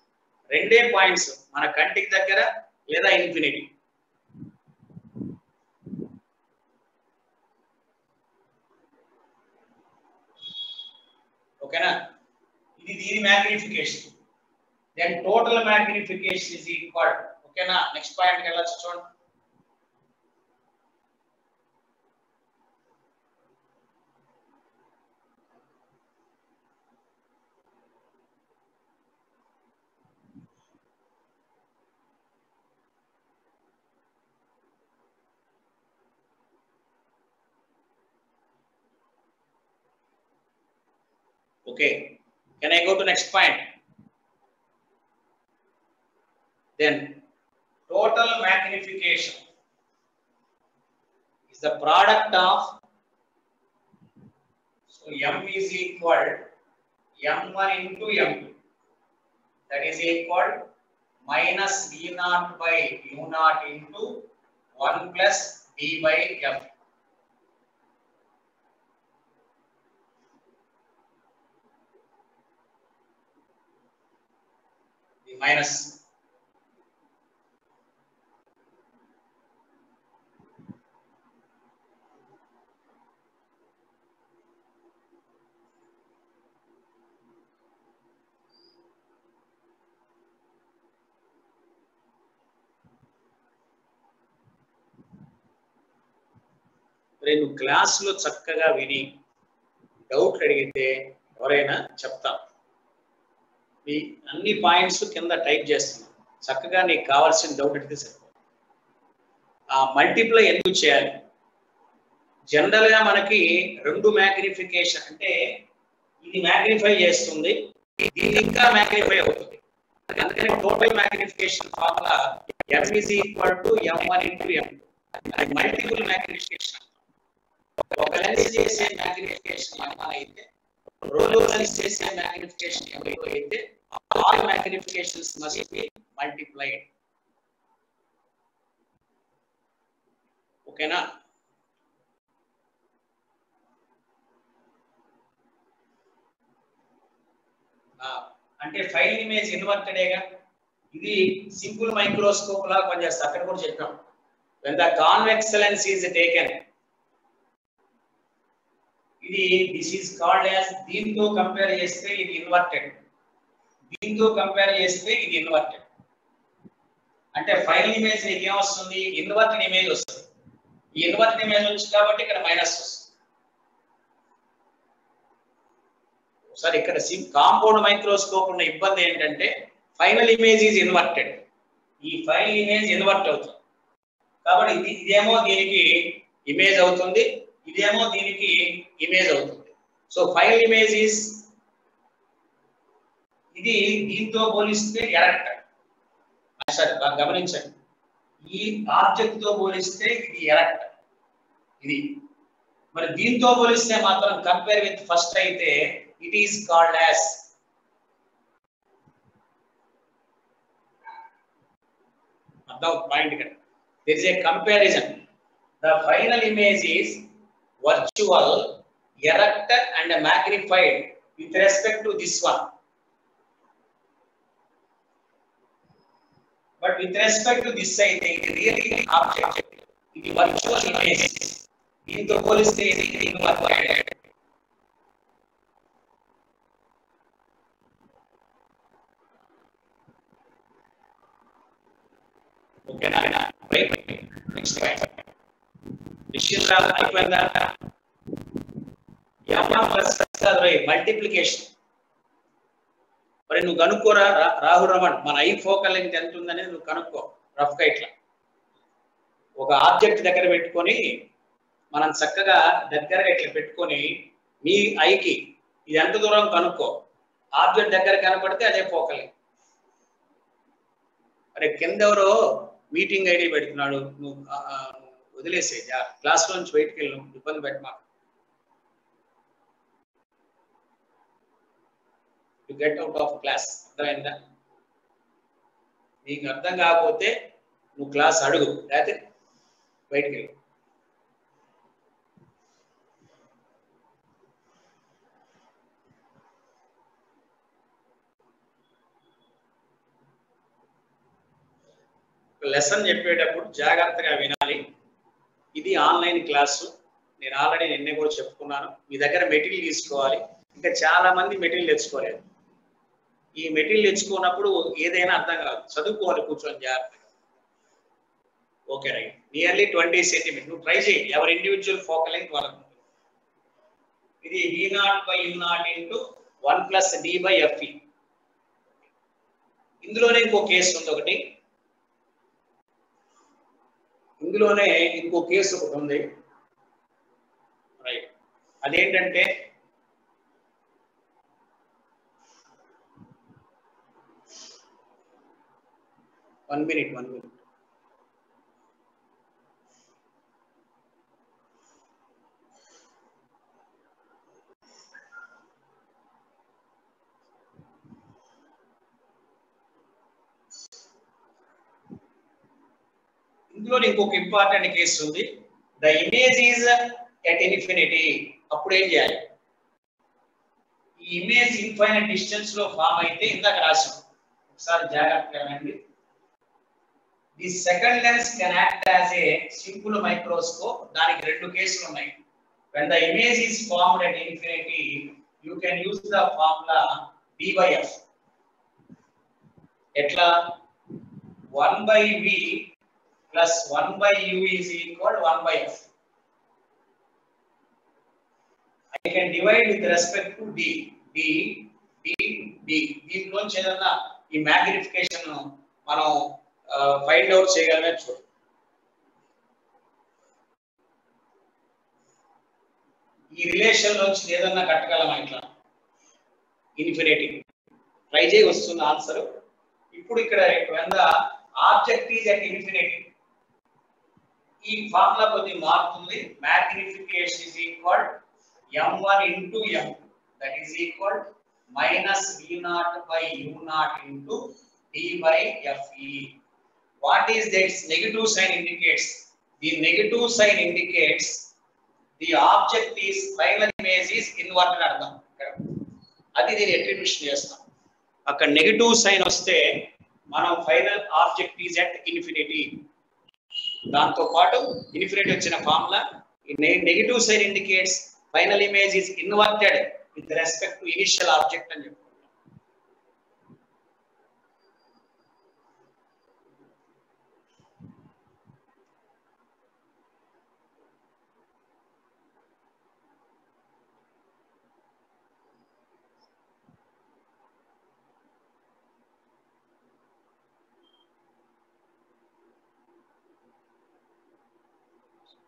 రెండే పాయింట్స్, మన కంటికి దగ్గర లేదా ఇన్ఫినిటీ. ఓకేనా? ఇది దీని magnification. Then total magnification is equal. ఓకేనా? నెక్స్ట్ పాయింట్కి వెళ్ళొచ్చు చూడండి. Okay, can I go to next point? Then total magnification is the product of, so M is equal M1 into M2, that is equal minus V0 by U0 into 1 plus D by F. Minus రెండు క్లాసులో చక్కగా విని doubt అడిగితే ఎవరైనా చెప్తాం. మీ అన్ని points కింద type చేస్తున్నాం, చక్కగా నీకు కావాల్సిన డౌట్ అడిగితే సరిపోతుంది. ఆ మల్టిప్లై ఎందుకు చేయాలి? జనరల్ గా మనకి రెండు మ్యాగ్నిఫికేషన్ అంటే ఇది మ్యాగ్నిఫై చేస్తుంది, ఇది ఇంకా మ్యాగ్నిఫై అవుతుంది. అందుకని total magnification formula M is equal to M1 into M2. అది మల్టిపుల్ మ్యాగ్నిఫికేషన్. ఒక లెన్స్ చేసే మ్యాగ్నిఫికేషన్ M1 అయితే, రెండు లెన్స్ చేసే మ్యాగ్నిఫికేషన్ M2 అయితే, all magnifications must be multiplied. ఓకేనా? అంటే ఫైల్ ఇమేజ్ ఇన్వర్టెడేగా, ఇది సింపుల్ మైక్రోస్కోప్ లాగా పనిచేస్తుంది. అక్కడ కూడా చెప్పాం, when the convex lens is taken, ఇది this is called as, దీంతో కంపేర్ చేస్తే ఇది ఇన్వర్టెడ్, దీంతో కంపేర్ చేస్తే ఇది ఇన్వర్టెడ్. అంటే ఫైనల్ ఇమేజ్ నీకు ఏమొస్తుంది? ఇన్వర్టెడ్ ఇమేజ్ వస్తుంది. ఈ ఇన్వర్టెడ్ ఇమేజ్ వచ్చింది కాబట్టి ఇక్కడ మైనస్ వస్తుంది. ఒకసారి ఇక్కడ కాంపౌండ్ మైక్రోస్కోప్ ఉన్న ఇబ్బంది ఏంటంటే ఫైనల్ ఇమేజ్ ఈజ్ ఇన్వర్టెడ్. ఈ ఫైనల్ ఇమేజ్ ఇన్వర్ట్ అవుతుంది కాబట్టి ఇదేమో దీనికి ఇమేజ్ అవుతుంది, ఇదేమో దీనికి ఇమేజ్ అవుతుంది. సో ఫైనల్ ఇమేజ్ ఈజ్ ఇది దీంతో పోలిస్తే ఎరెక్ట్. సరే గమనించండి, ఈ ఆబ్జెక్ట్ తో పోలిస్తే ఇది ఎరెక్ట్, ఇది మరి దీంతో పోలిస్తే మాత్రం కంపేర్ విత్ ఫస్ట్ అయితే it is called as point here. There is a comparison. The final image is virtual, erect and magnified with respect to this one. But with respect to this side, it really object. It is virtual image. In the whole state, it is inverted. Okay, right? Next slide. Multiplication మరి నువ్వు కనుక్కోరా రాహుల్ రమణ్, మన I focal length ఎంత ఉందనేది నువ్వు కనుక్కో rough గా. ఇట్లా ఒక ఆబ్జెక్ట్ దగ్గర పెట్టుకొని మనం చక్కగా దగ్గరగా ఇట్లా పెట్టుకొని మీ ఐకి ఇది ఎంత దూరం కనుక్కో. ఆబ్జెక్ట్ దగ్గర కనపడితే అదే ఫోకల్ లెంగ్త్. అరే కింద ఎవరో మీటింగ్ ఐడి పెడుతున్నాడు, నువ్వు వదిలేసే క్లాస్ లో నుంచి బయటకు వెళ్ళు, ఇబ్బంది పెట్టమా. You get out of class. అర్థమైందా? నీకు అర్థం కాకపోతే నువ్వు క్లాస్ అడుగు, లేకపోతే బయటకు వెళ్ళు. లెసన్ చెప్పేటప్పుడు జాగ్రత్తగా వినాలి. ఇది ఆన్లైన్ క్లాసు, నేను ఆల్రెడీ నిన్నే కూడా చెప్పుకున్నాను. మీ దగ్గర మెటీరియల్ తీసుకోవాలి. ఇంకా చాలా మంది మెటీరియల్ తెచ్చుకోలేదు. ఈ మెటీరియల్ తెచ్చుకున్నప్పుడు ఏదైనా అర్థం కాదు, చదువుకోవాలి కూర్చొని జాగ్రత్తగా. Okay right. Nearly 20 centimetre. నువ్వు ట్రై చేయి, ఎవరి ఇండివిజువల్ ఫోకల్ లెంగ్త్ వాళ్ళకు. ఇది V0/U0 × 1 + D/FE. ఇందులోనే ఇంకో కేసు ఉంది ఒకటి, ఇందులోనే ఇంకో కేసు ఒకటి ఉంది. రైట్. అదేంటంటే వన్ మినిట్ ఇందులో ఇంకొక ఇంపార్టెంట్ కేసు ఉంది. The image is at infinity. అప్పుడు ఏం చేయాలి? ఈ ఇమేజ్ ఇన్ఫైనైట్ డిస్టెన్స్ లో ఫామ్ అయితే ఇందాక రాసాం, ఒకసారి జాగ్రత్తగా వినండి. The second lens can act as a simple microscope. దానికి రెండు కేసులు ఉన్నాయి. when the image is formed at infinity, you can use the formula D/F. ఎట్లా? 1/V plus 1/U is equal 1/F. I can divide with respect to D. దీంట్లోంచి ఏదన్నా ఈ magnification మనం find out చేయగలమే. చూడు, ఈ రిలేషన్ నుంచి ఏదన్నా కట్టగలమా ఇట్లా ఇన్ఫినిటీ? ట్రై చేయి, వస్తుంది ఆన్సర్. ఇప్పుడు ఇక్కడ when the object is at infinity, ఈ ఫార్ములా కొద్దిగా మారుతుంది. Magnification is equal m1 into m2, that is equal -V0/U0 × D/FE. What is that? Negative sign indicates, the negative sign indicates the object is final image is inverted అర్థం. అది దీని attribution చేస్తాం. అక్కడ negative sign వస్తే మనం final object is at infinity. దాంతో పాటు infinity వచ్చిన formula negative sign indicates final image is inverted with respect to initial object అని చెప్పుకుంటాం.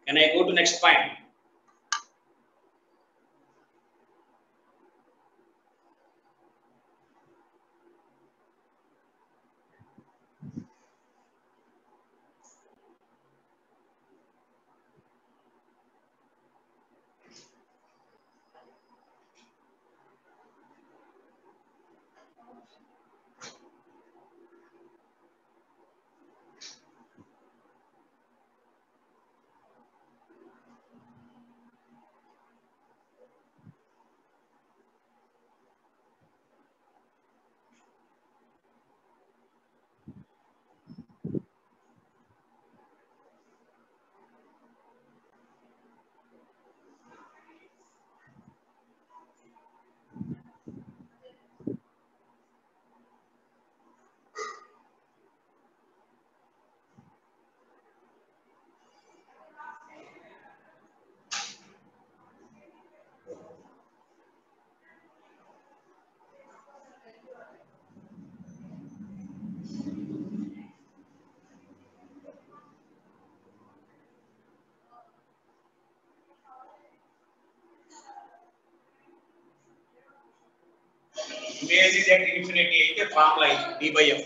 Can I go to next point? Image is at infinity అయితే formula d by f.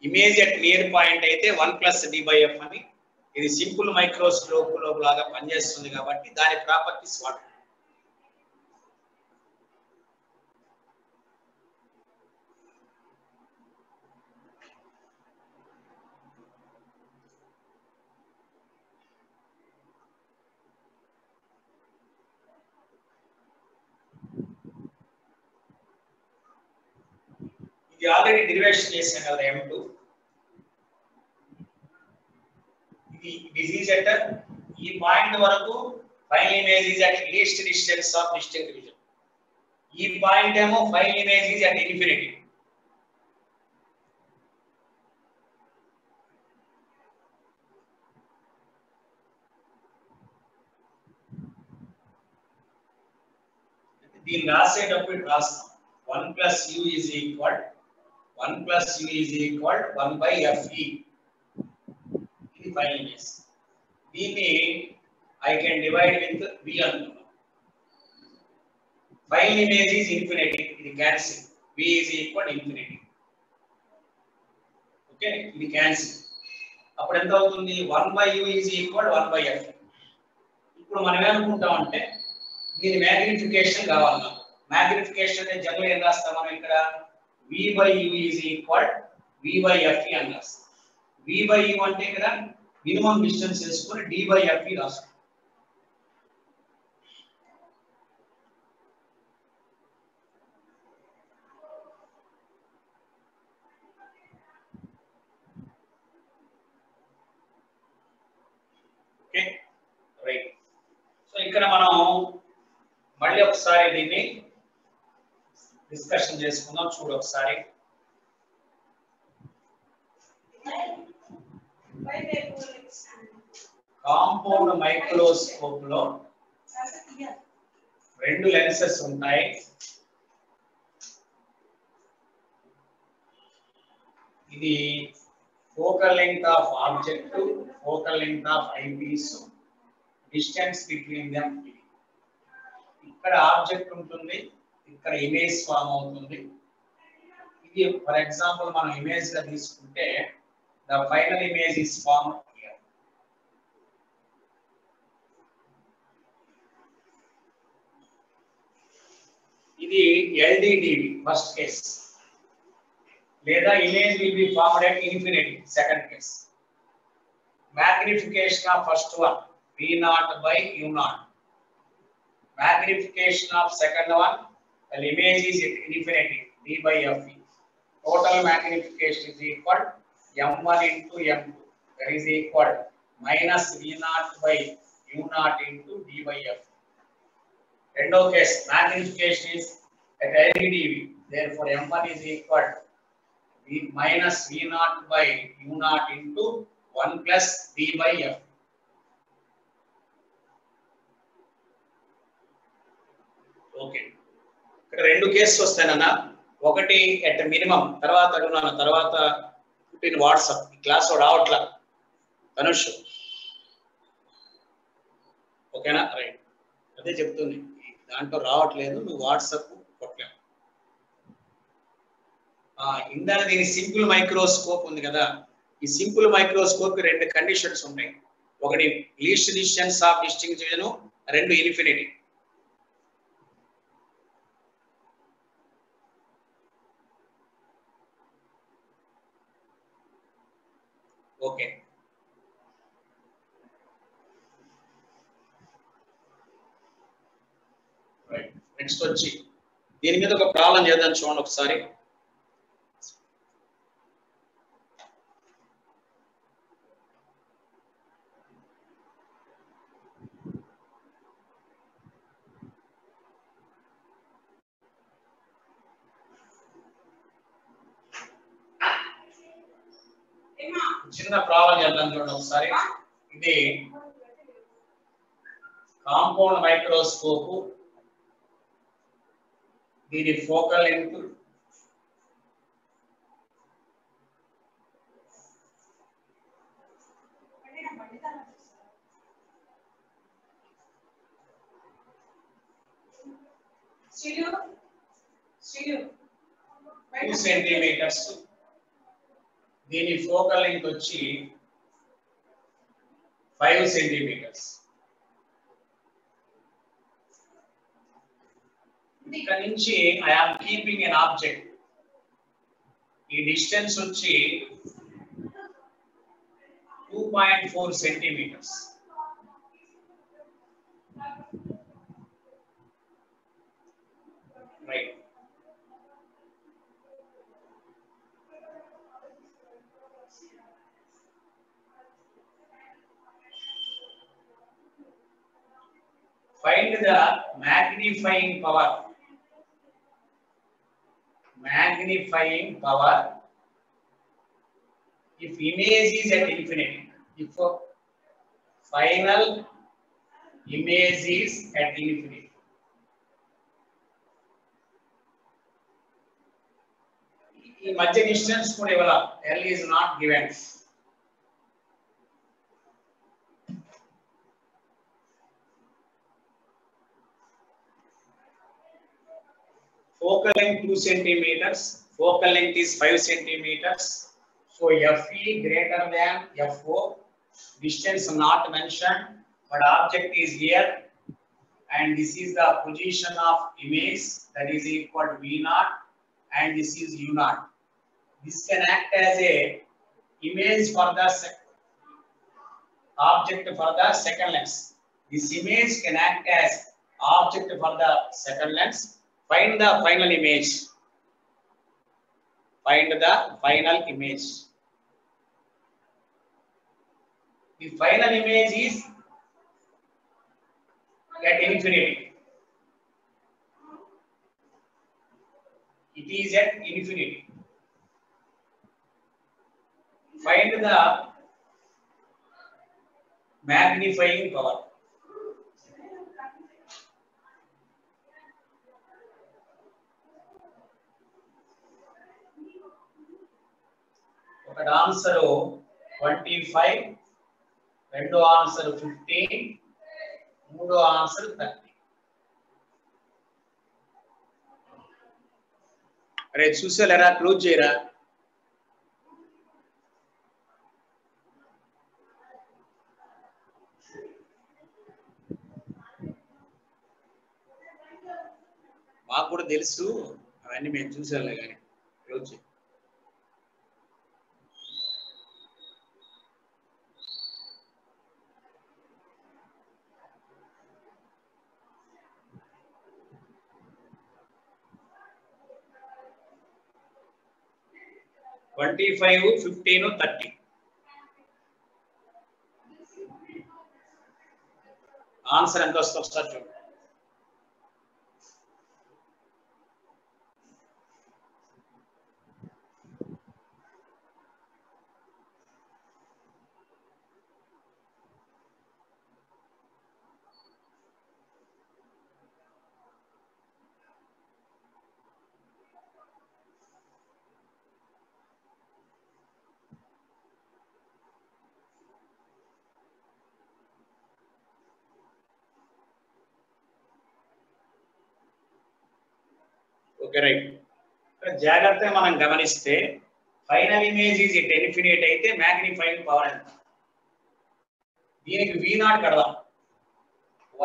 Image at near point అయితే 1 plus d by f అని. ఇది simple microscope లాగా పనిచేస్తుంది కాబట్టి దాని ప్రాపర్టీస్ వాడు. ఇది ఆల్రెడీ డెరివేషన్ చేసాం కదా m2. ఇది డిసీజ్ ఎట్ ఈ పాయింట్ వరకు final image is at least distance of distinct reason. ఈ పాయింట్ ఏమో final image is at infinity. దీన్ని రాసేటప్పుడు రాస్తాం 1 plus u is equal 1 plus u is equal 1 by fe. ఇది ఫైనల్ ఇమేజ్. దీన్ని I can divide with v అనుకున్నాం. Final image is infinity. ఇది cancel. v is equal infinity. Okay, ఇది cancel. అప్పుడు ఎంత అవుతుంది? 1 by u is equal 1 by f. ఇప్పుడు మనం ఏమనుకుంటాం అంటే దీని మ్యాగ్నిఫికేషన్ కావాలి నాకు. మ్యాగ్నిఫికేషన్ అంటే జనరల్ ఏం రాస్తాం మనం ఇక్కడ v by u is equal v by fe అని రాస్తాం. v by u అంటే ఇక్కడ మినిమం డిస్టెన్స్ చేసుకొని d by fe రాస్తాం. Okay right. సో ఇక్కడ మనం మళ్ళీ ఒకసారి దీన్ని డిస్కషన్ చేసుకుందాం. చూడు ఒకసారి కాంపౌండ్ మైక్రోస్కోప్ లో రెండు లెన్సెస్ ఉంటాయి. ఇది focal length of object, focal length of eyepiece, distance between them. ఇక్కడ ఆబ్జెక్ట్ ఉంటుంది, ఇక్కడ ఇమేజ్ ఫామ్ అవుతుంది. ఇది ఫర్ ఎగ్జాంపుల్ మనం ఇమేజ్ గా తీసుకుంటే the final image is form here. ఇది ఎల్డిడివి ఫస్ట్ కేస్, లేదా image will be formed at infinity second case. Magnification of first one v0 by u0. Magnification of second one, the image is at infinity, d by fe. Total magnification is equal m1 into m2, that is equal minus v0 by u0 into d by f. Rendo case, magnification is at LDV, therefore m1 is equal minus v0 by u0 into 1 plus d by f. Okay, ఇక్కడ రెండు cases వస్తాయన్న. ఒకటి at minimum, తర్వాత అడుగున్నాను, తర్వాత పుట్టిన WhatsApp class రావట్లా ధనుష్. ఓకేనా right అదే చెప్తుంది దాంట్లో రావట్లేదు నువ్వు వాట్సాప్ కొట్టలేవు ఇందాక దీని సింపుల్ మైక్రోస్కోప్ ఉంది కదా ఈ సింపుల్ మైక్రోస్కోప్ కి రెండు కండిషన్స్ ఉంటాయి ఒకటి లీస్ట్ డిస్టెన్స్ ఆఫ్ డిస్టింక్షన్ రెండు ఇన్ఫినిటీ ఓకే రైట్ నెక్స్ట్ వచ్చి దీని మీద ఒక ప్రాబ్లం చేద్దాం చూడండి ఒకసారి చిన్న ప్రాబ్లం చేద్దాం చూడండి ఒకసారి ఇది కాంపౌండ్ మైక్రోస్కోప్ దీని ఫోకల్ లెంగ్త్ టూ సెంటీమీటర్స్ దీని ఫోకల్ లెంగ్త్ వచ్చి 5 సెంటీమీటర్స్ ఇక్కడ నుంచి I am keeping an object ఈ డిస్టెన్స్ వచ్చి 2.4 centimetres right find the magnifying power if image is at infinity if final image is at infinity ఈ మధ్య distance కూడా ఇవ్వాల L is not given focal length 2 centimeters focal length is 5 centimeters so FE greater than FO distance not mentioned but object is here and this is the position of image that is equal to V naught and this is U naught this can act as a image for the object for the second lens this image can act as object for the second lens find the final image the final image is at infinity it is at infinity find the magnifying power ఒకటి answer 25 రెండో answer 15 మూడో answer 30 అరే చూసేలేరా close చేయరా మాకు కూడా తెలుసు అవన్నీ మేము చూసేలే కానీ క్లోజ్ చేయి 25 15 30 ఆన్సర్ ఎంత వస్తుందో ఒకసారి చూడండి ఓకే రైట్. జాగ్రత్తగా మనం గమనిస్తే ఫైనల్ ఇమేజ్ ఈజ్ డెఫినేట్ అయితే మ్యాగ్నిఫైయింగ్ పవర్ ఎంత? దీనికి V0 కడదాం.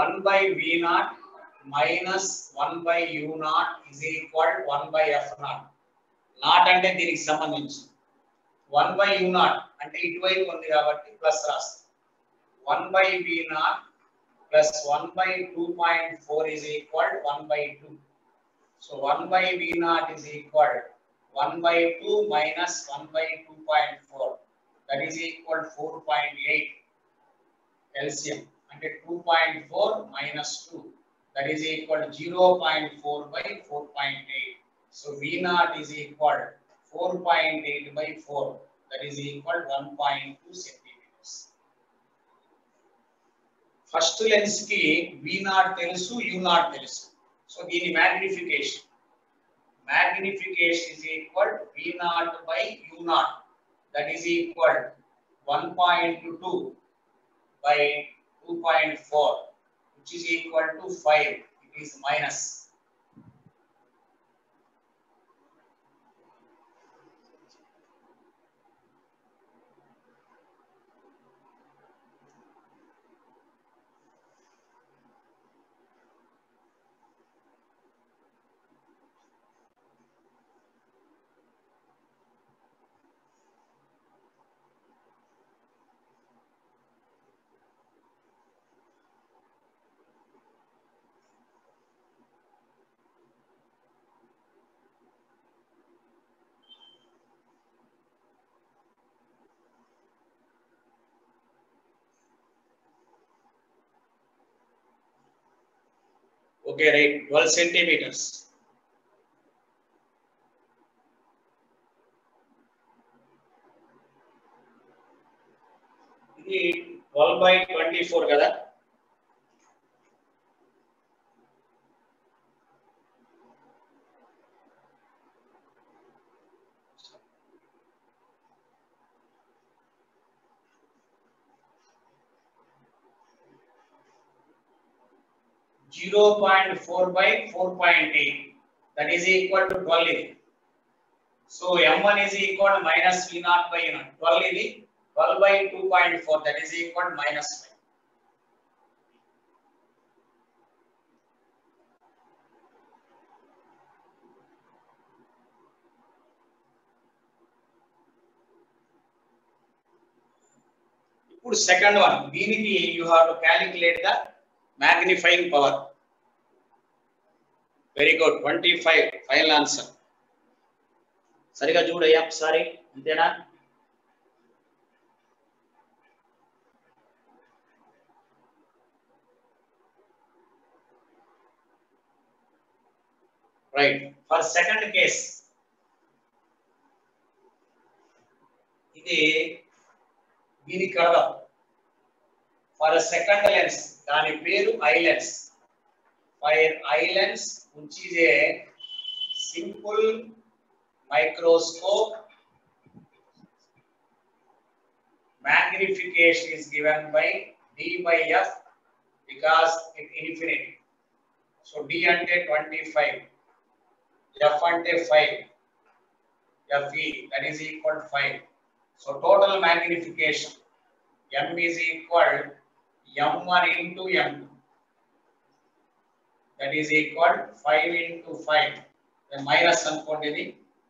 1/V0 minus 1/U0 is equal 1/F0. Not అంటే దీనికి సంబంధించి 1/U0 అంటే ఇటువైపు ఉంది కాబట్టి ప్లస్ రాస్తాం. 1/V0 plus 1/2.4 is equal 1/2. So 1/V0 is equal 1/2 minus 1/2.4. That is equal 4.8. LCM. అంటే 2.4 minus 2. That is equal 0.4 by 4.8. So V0 is equal 4.8 by 4. That is equal 1.2 centimeters. First lens ki V0 telusu, U0 telusu. So దీని magnification. Magnification is equal V0 by U0. That is equal 1.2 by 2.4, which is equal to 5. It is minus. Okay, right. 12 centimeters. ఇది 12/24 కదా. (0.4 by 4.8). That is equal to 12. So M1 is equal to minus V0 by U0. 12 ఇది 12 by 2.4. That is equal to minus 5. ఇప్పుడు second one, దీనికి you have to calculate the magnifying power. Very good. 25 final answer. సరిగా చూడయ్యా ఒకసారి, అంతేనా? Right. For second case ఇది దీనికి కడదాం. ఫర్ సెకండ్ లెన్స్ దాని పేరు eye lens. Fire eye lens which is a simple microscope. Magnification is given by D by F because it infinity. So D ante 25, F ante 5, Fe that is equal to 5. So total magnification M is equal M1 into M2. That is equal 5 into 5. The minus అనుకోండి,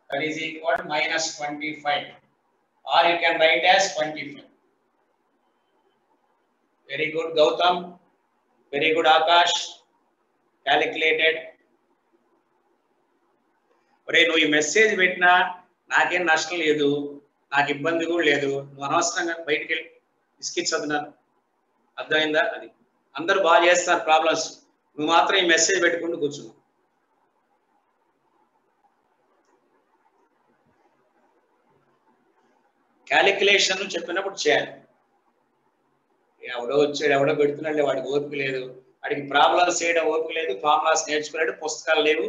that is equal minus 25. Or you can write as 25. Very good, Gautam. Very good, Akash. Calculated. ఒరే నువ్వు ఈ message పెట్టినా నాకేం నష్టం లేదు, నాకు ఇబ్బంది కూడా లేదు. నువ్వు అనవసరంగా బయటికి వెళ్ళి ఇసుకిచ్చదున్నారు. అర్థమైందా? అది అందరూ బాగా చేస్తారు ప్రాబ్లమ్స్, నువ్వు మాత్రం ఈ మెసేజ్ పెట్టుకుంటూ కూర్చున్నావు. క్యాలిక్యులేషన్ చెప్పినప్పుడు చేయాలి. ఎవడో వచ్చాడు, ఎవడో పెడుతున్నాడు, వాడికి ఓపిక లేదు, వాడికి ప్రాబ్లమ్స్ చేయడం ఓపిక లేదు, ఫార్ములాస్ నేర్చుకున్నాడు, పుస్తకాలు లేవు,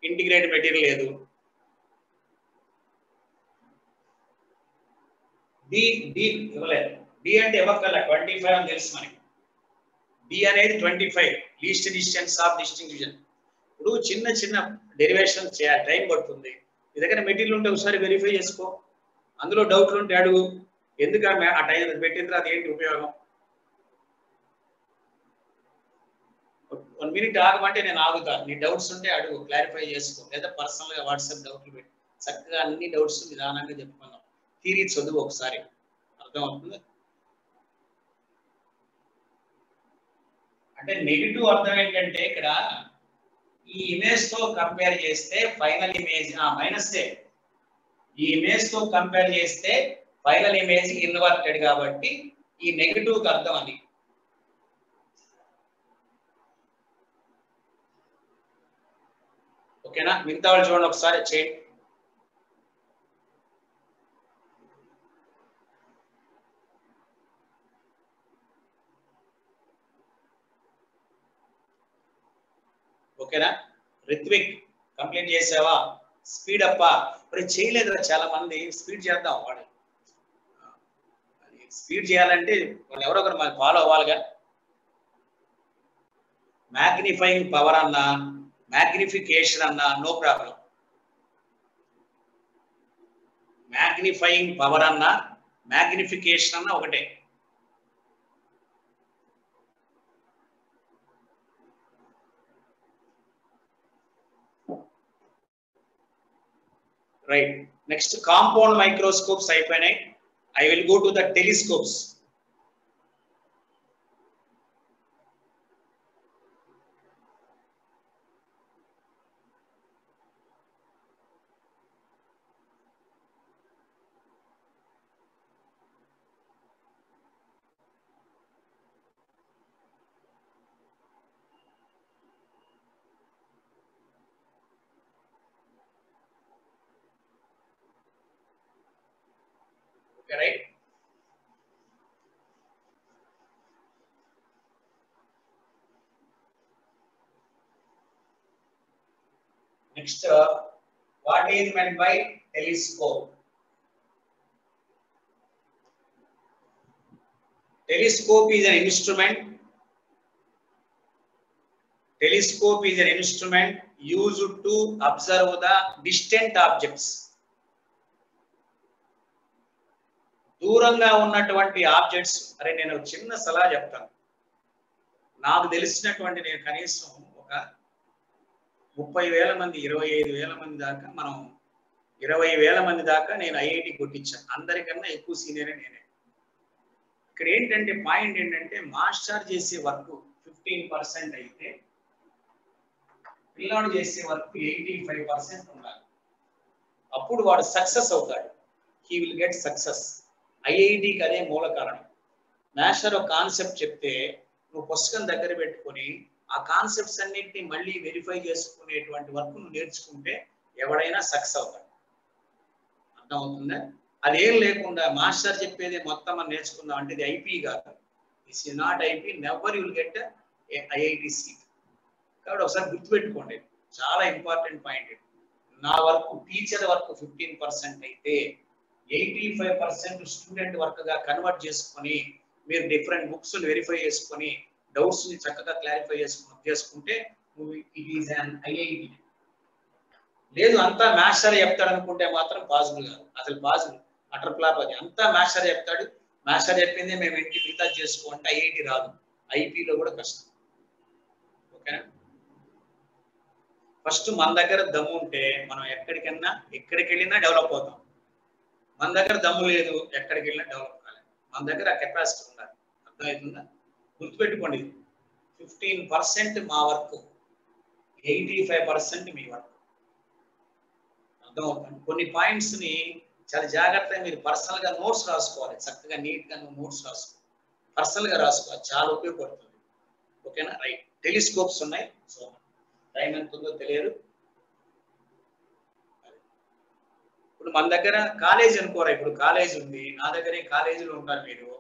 ఇంటిగ్రేటెడ్ మెటీరియల్ లేదు. డి ఇవ్వలేదు. డి అంటే ఇవ్వక్కర్లా, 25 అని తెలుసు మనకి. డి అనేది 25 లీస్ట్ డిస్టెన్స్ ఆఫ్ డిస్టింక్షన్. ఇప్పుడు చిన్న చిన్న డెరివేషన్ చేయాలి, టైం పడుతుంది. మీ దగ్గర మెటీరియల్ ఉంటే ఒకసారి వెరిఫై చేసుకో, అందులో డౌట్లు ఉంటే అడుగు. ఎందుకు ఆ టైం పెట్టిన తర్వాత ఏంటి ఉపయోగం? 1 minute ఆగమంటే నేను ఆగుతాను. నీ డౌట్స్ ఉంటే అడుగు, క్లారిఫై చేసుకో, లేదా పర్సనల్గా వాట్సాప్ డౌట్లు పెట్టి చక్కగా అన్ని డౌట్స్ నిదానంగా చెప్పుకుందాం. థియరీ చదువు ఒకసారి, అర్థమవుతుంది. అంటే నెగిటివ్ అర్థం ఏంటంటే ఇక్కడ ఈ ఇమేజ్ తో కంపేర్ చేస్తే ఫైనల్ ఇమేజ్ మైనస్ ఈ ఇమేజ్ తో కంపేర్ చేస్తే ఫైనల్ ఇమేజ్ ఇన్వర్టెడ్ కాబట్టి ఈ నెగిటివ్ కి అర్థం అది. ఓకేనా? మిగతా వాళ్ళు చూడండి ఒకసారి చేయండి. ఓకేనా? రిత్విక్ కంప్లీట్ చేసావా? స్పీడ్ అప్పా? మరి చేయలేదురా చాలా మంది. స్పీడ్ చేద్దాం. వాడు స్పీడ్ చేయాలంటే వాళ్ళు ఎవరో ఒకరు మనకి ఫాలో అవ్వాలిగా. మ్యాగ్నిఫైయింగ్ పవర్ అన్నా, మ్యాగ్నిఫికేషన్ అన్నా నో ప్రాబ్లం. మ్యాగ్నిఫైయింగ్ పవర్ అన్నా, మ్యాగ్నిఫికేషన్ అన్నా ఒకటే. రైట్. నెక్స్ట్ కాంపౌండ్ మైక్రోస్కోప్స్ అయిపోయినాయి. I will go to the telescopes. Okay, right? Next, what is meant by telescope? Telescope is an instrument. Telescope is an instrument used to observe the distant objects. దూరంగా ఉన్నటువంటి objects. అరే నేను చిన్న సలహా చెప్తాను. నాకు తెలిసినటువంటి నేను కనీసం ఒక 30,000 మంది 25,000 మంది దాకా మనం 20,000 మంది దాకా నేను ఐఐటి కొట్టించాను. అందరికన్నా ఎక్కువ సీనియర్ నేనే. ఇక్కడ ఏంటంటే పాయింట్ ఏంటంటే మాస్టర్ చేసే వర్క్ 15% అయితే పిల్లాడు చేసే వర్క్ 85% ఉండాలి. అప్పుడు వాడు సక్సెస్ అవుతాడు. He will get success. ఐఐటికి అదే మూల కారణం. మాస్టర్ ఒక కాన్సెప్ట్ చెప్తే నువ్వు పుస్తకం దగ్గర పెట్టుకొని ఆ కాన్సెప్ట్స్ అన్నింటినీ మళ్ళీ వెరిఫై చేసుకునేటువంటి వర్క్ నువ్వు నేర్చుకుంటే ఎవడైనా సక్సెస్ అవుతాడు. అర్థమవుతుందా? అదేం లేకుండా మాస్టర్ చెప్పేది మొత్తం మనం నేర్చుకుందాం అంటే ఇది ఐపీ కాదు. This is not IP. Never you'll get IIT seat. కాబట్టి ఒకసారి గుర్తుపెట్టుకోండి, చాలా ఇంపార్టెంట్ పాయింట్. నా వర్క్ టీచర్ వర్క్ 15% అయితే 85% స్టూడెంట్ వర్క్ గా కన్వర్ట్ చేసుకొని మీరు డిఫరెంట్ బుక్స్ వెరిఫై చేసుకొని డౌట్స్ ని చక్కగా క్లారిఫై చేసుకుంటే ఇట్ ఈస్ అన్ ఐఐటి. లేదు అంతా మాస్టర్ చెప్తాడు అనుకుంటే మాత్రం పాసిబుల్ కాదు. అసలు పాసిబుల్ అటర్ ఫ్లాప్. అది అంతా మాస్టర్ చెప్తాడు, మాస్టర్ చెప్పింది మేము ఇంటి మిగతా చేసుకోంటే ఐఐటి రాదు. ఐపీలో కూడా కష్టం. ఓకేనా? ఫస్ట్ మన దగ్గర దమ్ము ఉంటే మనం ఎక్కడికి వెళ్ళినా డెవలప్ అవుతాం. మన దగ్గర దమ్ము లేదు, ఎక్కడికి వెళ్ళినా డెవలప్ కాలేదు. మన దగ్గర ఆ కెపాసిటీ ఉండాలి. అర్థమవుతుందా? గుర్తుపెట్టుకోండి, 15% మా వర్క్, 85% మీ వర్క్. అర్థమవుతుంది? కొన్ని పాయింట్స్ ని చాలా జాగ్రత్తగా మీరు పర్సనల్ గా నోట్స్ రాసుకోవాలి. చక్కగా నీట్ గా నోట్స్ రాసుకో, పర్సనల్ గా రాసుకోవాలి. చాలా ఉపయోగపడుతుంది. ఓకేనా? రైట్. టెలిస్కోప్స్ ఉన్నాయి. సో టైం ఎంత ఉందో తెలియదు. ఇప్పుడు మన దగ్గర కాలేజ్ అనుకోరా, ఇప్పుడు కాలేజ్ ఉంది, నా దగ్గరే కాలేజీలో ఉంటారు మీరు.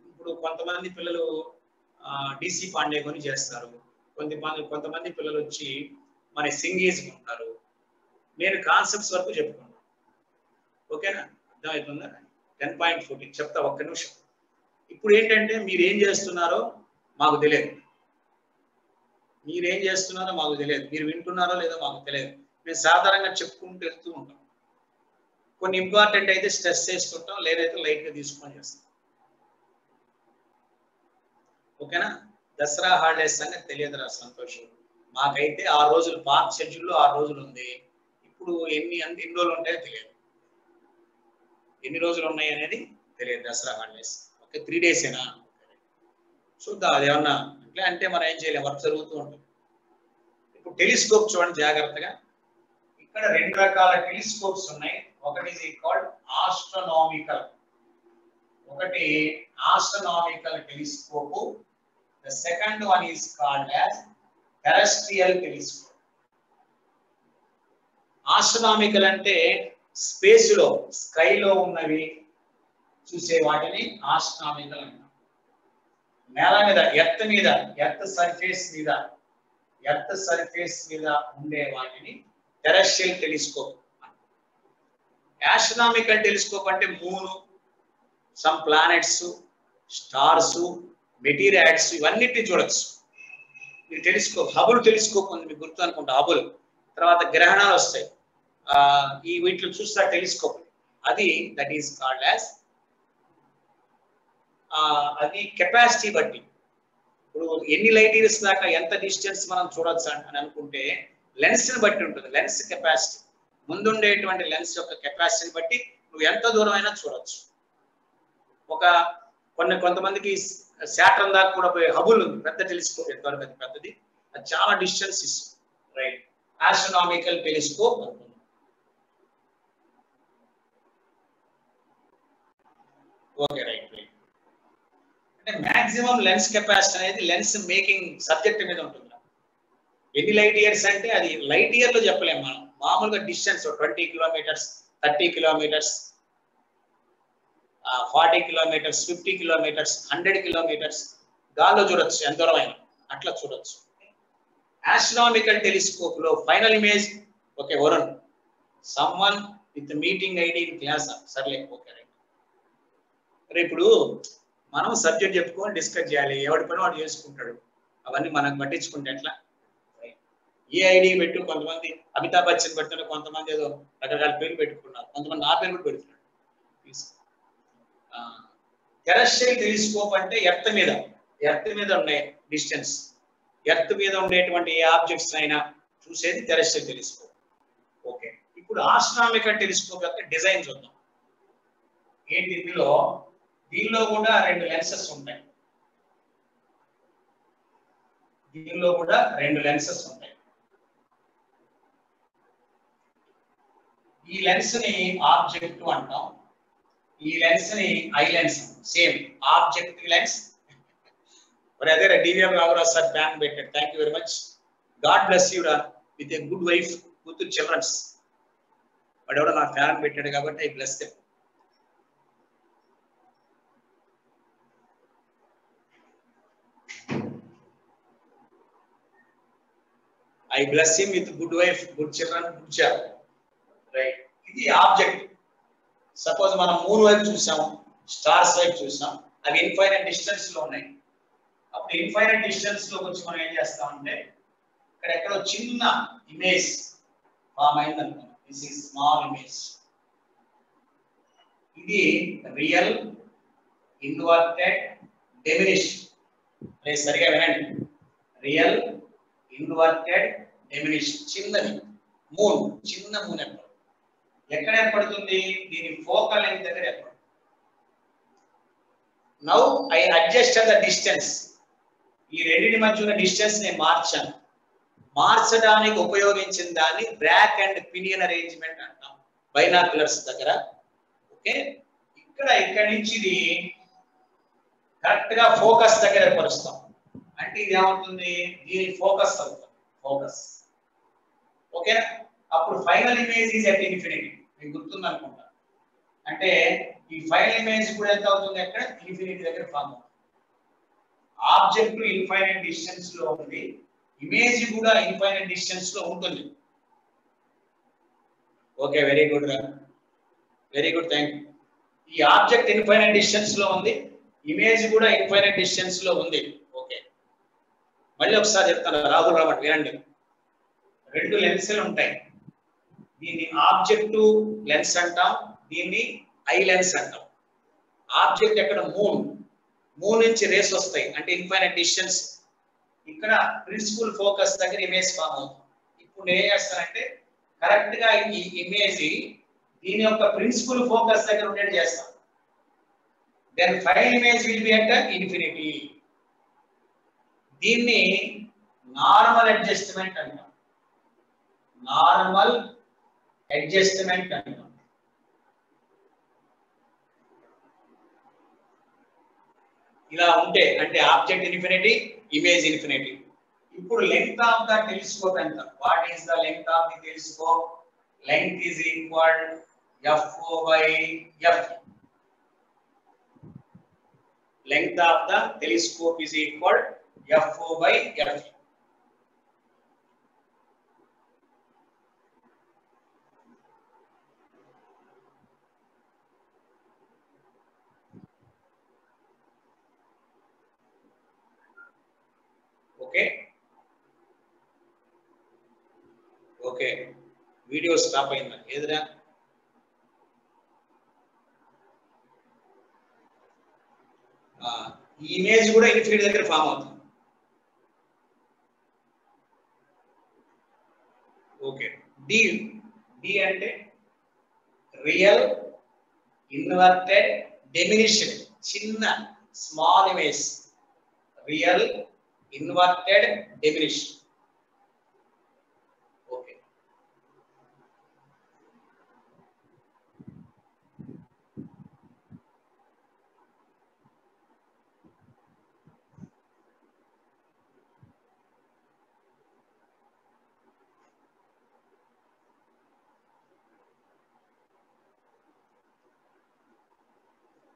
ఇప్పుడు కొంతమంది పిల్లలు డిసి పాండే కొని చేస్తారు, కొంతమంది పిల్లలు వచ్చి మన సింగీజ్ ఉంటారు. నేను కాన్సెప్ట్స్ వరకు చెప్పుకున్నాను. ఓకేనా? అర్థమవుతుందా? 10.14 చెప్తా, ఒక్క నిమిషం. ఇప్పుడు ఏంటంటే మీరు ఏం చేస్తున్నారో మాకు తెలియదు. మీరేం చేస్తున్నారో మాకు తెలియదు, మీరు వింటున్నారో లేదో మాకు తెలియదు. మేము సాధారణంగా చెప్పుకుంటూ వెళ్తూ ఉంటాం. కొన్ని ఇంపార్టెంట్ అయితే స్ట్రెస్ చేస్తుంటాం, లేదైతే లైట్గా తీసుకొని చేస్తాం. ఓకేనా? దసరా హాలిడేస్ అనేది తెలియదురా సంతోషం. మాకైతే 6 రోజులు పాత షెడ్యూల్లో 6 రోజులు ఉంది. ఇప్పుడు ఎన్ని రోజులు ఉంటాయో తెలియదు, ఎన్ని రోజులు ఉన్నాయి అనేది తెలియదు. Dasara holidays okay 3 డేసేనా? చూద్దాం, అది ఏమన్నా ఇట్లా అంటే మనం ఏం చేయలేం, వర్క్ జరుగుతూ ఉంటుంది. ఇప్పుడు టెలిస్కోప్ చూడండి జాగ్రత్తగా. ఇక్కడ 2 రకాల టెలిస్కోప్స్ ఉన్నాయి. ఒకటి ఈజ్ కాల్డ్ ఆస్ట్రోనామికల్, ఒకటి astronomical telescope. The second one is called as terrestrial telescope. Astronomical అంటే స్పేస్ లో, స్కైలో ఉన్నవి చూసే వాటిని ఆస్ట్రోనామికల్ అంటారు. నేల మీద, ఎర్త్ మీద, ఎర్త్ సర్ఫేస్ మీద ఉండే వాటిని టెరెస్ట్రియల్ టెలిస్కోప్. ఆస్ట్రోనామికల్ టెలిస్కోప్ అంటే మూన్, సమ్ ప్లానెట్స్, స్టార్స్, మెటీరియాట్స్ ఇవన్నిటిని చూడొచ్చు. మీరు టెలిస్కోప్, హబుల్ టెలిస్కోప్ ఉంది మీకు గుర్తు అనుకుంటా, హబుల్. తర్వాత గ్రహణాలు వస్తాయి, ఈ వీటిలో చూస్తా టెలిస్కోప్. అది దట్ ఈస్ కాల్డ్ యాజ్, అది కెపాసిటీ బట్టి. ఇప్పుడు ఎన్ని లైట్ ఇయర్స్ దాకా ఎంత డిస్టెన్స్ మనం చూడొచ్చు అని అనుకుంటే లెన్స్ ని బట్టి ఉంటుంది. లెన్స్ కెపాసిటీ, ముందుండేటువంటి లెన్స్ యొక్క కెపాసిటీని బట్టి నువ్వు ఎంత దూరం అయినా చూడొచ్చు. కొంతమందికి శాటర్న్ దాకా కూడా పోయే హబుల్ ఉంది, పెద్ద టెలిస్కోప్, ఎంతవరకు పెద్దది, అది చాలా డిస్టెన్స్ ఇస్తుంది. రైట్, ఆస్ట్రోనామికల్ టెలిస్కోప్ అంటుంది. Okay right. అంటే మాక్సిమం లెన్స్ కెపాసిటీ అనేది లెన్స్ మేకింగ్ సబ్జెక్ట్ మీద ఉంటుంది. ఎన్ని లైట్ ఇయర్స్ అంటే అది లైట్ ఇయర్ లో చెప్పలేము మనం, మామూలుగా distance 20 kilometres, 30 kilometres, 40 kilometres, 50 kilometres, 100 kilometres గాల్లో చూడొచ్చు, ఎంత దూరం అయినా అట్లా చూడొచ్చు. ఆస్ట్రోనామికల్ టెలిస్కోప్ లో final image, okay Varun, someone with meeting ID in class, సర్లే ఓకే రైట్. ఇప్పుడు మనం సబ్జెక్ట్ చెప్పుకొని డిస్కస్ చేయాలి, ఎవడి పని వాడు చేసుకుంటాడు, అవన్నీ మనకు పట్టించుకుంటే ఎట్లా? ఏ ఐడి పెట్టు, కొంతమంది అమితాబ్ బచ్చన్ పెడుతున్నారు, కొంతమంది ఏదో రకరకాల పేర్లు పెట్టుకున్నారు, కొంతమంది నా పేరు కూడా పెడుతున్నారు. టెరెస్ట్రియల్ టెలిస్కోప్ అంటే ఎర్త్ మీద ఉండే డిస్టెన్స్, ఎర్త్ మీద ఉండేటువంటి ఏ ఆబ్జెక్ట్స్ అయినా చూసేది టెరెస్ట్రియల్ టెలిస్కోప్. ఓకే, ఇప్పుడు ఆస్ట్రోనామికల్ టెలిస్కోప్ యొక్క డిజైన్ చూద్దాం. ఏంటి దీనిలో కూడా 2 లెన్సెస్ ఉంటాయి. ఈ లెన్స్ ని ఆబ్జెక్ట్ అంటాం, ఈ లెన్స్ ని eye lens. Same object lens. మరి అదే డివిఎం రాఘవరావు సార్ ఫ్యాన్ పెట్టాడు, thank you very much, God bless you రా with a good wife, good childrens. వాడు ఎవడో నా ఫ్యాన్ పెట్టాడు కాబట్టి I bless them. I bless him with good wife, good children, good job. Right. ఇది object. Suppose మనం moon వైపు చూసాం, స్టార్స్ వైపు చూసాం, అవి ఇన్ఫైనైట్ డిస్టెన్స్ లో ఉన్నాయి. అప్పుడు ఇన్ఫైనైట్ డిస్టెన్స్ లో వచ్చి మనం ఏం చేస్తామంటే ఇక్కడ ఎక్కడో చిన్న ఇమేజ్ ఫామ్ అయింది అనుకోండి. This is small image. ఇది రియల్, ఇన్వర్టెడ్, డిమినిష్. సరిగా వినండి, రియల్, ఇన్వర్టెడ్, డిమినిష్. చిన్నది మూన్, చిన్న మూన్ ఎక్కడ ఏర్పడుతుంది? దీని ఫోకల్ లెంగ్త్ దగ్గర ఏర్పడుతుంది. Now I adjust the distance. ఈ రెండింటి మధ్య ఉన్న డిస్టెన్స్ నేను మార్చాను. మార్చడానికి ఉపయోగించిన దాన్ని బ్రాక్ అండ్ పినియన్ అరేంజ్మెంట్ అంటాం, బైనాక్యులర్స్ దగ్గర. ఓకే, ఇక్కడి నుంచి ఇది కరెక్ట్ గా ఫోకస్ దగ్గర ఏర్పరుస్తాం. అంటే ఇది ఏమవుతుంది? దీని ఫోకస్ అవుతుంది, ఫోకస్. ఓకేనా? అప్పుడు final image is at infinity. మీకు గుర్తుంది అనుకుంటా. అంటే ఈ ఫైనల్ ఇమేజ్ కూడా ఎంత అవుతుంది? అక్కడ ఇన్ఫినిటీ దగ్గర ఫామ్ అవుతుంది. ఆబ్జెక్ట్ ఇన్ఫైనైట్ డిస్టెన్స్ లో ఉంది, ఇమేజ్ కూడా ఇన్ఫైనైట్ డిస్టెన్స్ లో ఉంటుంది. ఓకే, వెరీ గుడ్ రా, వెరీ గుడ్, థ్యాంక్ యూ. ఈ ఆబ్జెక్ట్ ఇన్ఫైనైట్ డిస్టెన్స్ లో ఉంది, ఇమేజ్ కూడా ఇన్ఫైనైట్ డిస్టెన్స్ లో ఉంది. ఓకే, మళ్ళీ ఒకసారి చెప్తాను రాహుల్ రామట్ వినండి. రెండు లెన్సులు ఉంటాయి. దీన్ని ఆబ్జెక్టివ్ లెన్స్ అంటాం, దీన్ని ఐ లెన్స్ అంటాం. ఆబ్జెక్ట్ ఎక్కడ మూన్ నుంచి రేస్ వస్తాయి అంటే ఇన్ఫైనైట్ డిస్టెన్స్. ఇక్కడ ప్రిన్సిపల్ ఫోకస్ దగ్గర ఇమేజ్ ఫామ్ అవుతుంది. ఇప్పుడు నేను ఏం చేస్తానంటే కరెక్ట్ గా ఈ ఇమేజ్ దీని యొక్క ప్రిన్సిపల్ ఫోకస్ దగ్గర ఉండేది చేస్తాం. Then final image will be at infinity. దీన్ని నార్మల్ అడ్జస్ట్మెంట్ అంటాం. నార్మల్ అడ్జస్ట్మెంట్ అంటాం. ఇలా ఉంటే అంటే ఆబ్జెక్ట్ ఇన్ఫినిటీ, ఇమేజ్ ఇన్ఫినిటీ. ఇప్పుడు లెంగ్త్ ఆఫ్ ద టెలిస్కోప్ ఎంత? What is the length of the telescope? Length is equal FO by F. Length of the telescope is equal FO by F. Okay. Okay. Video stop అయిందా? ఏదిరా? ఈ image కూడా infinity దగ్గర form అవుతుంది. Okay. D అంటే real inverted diminished. చిన్న small image. Real inverted diminished. Okay.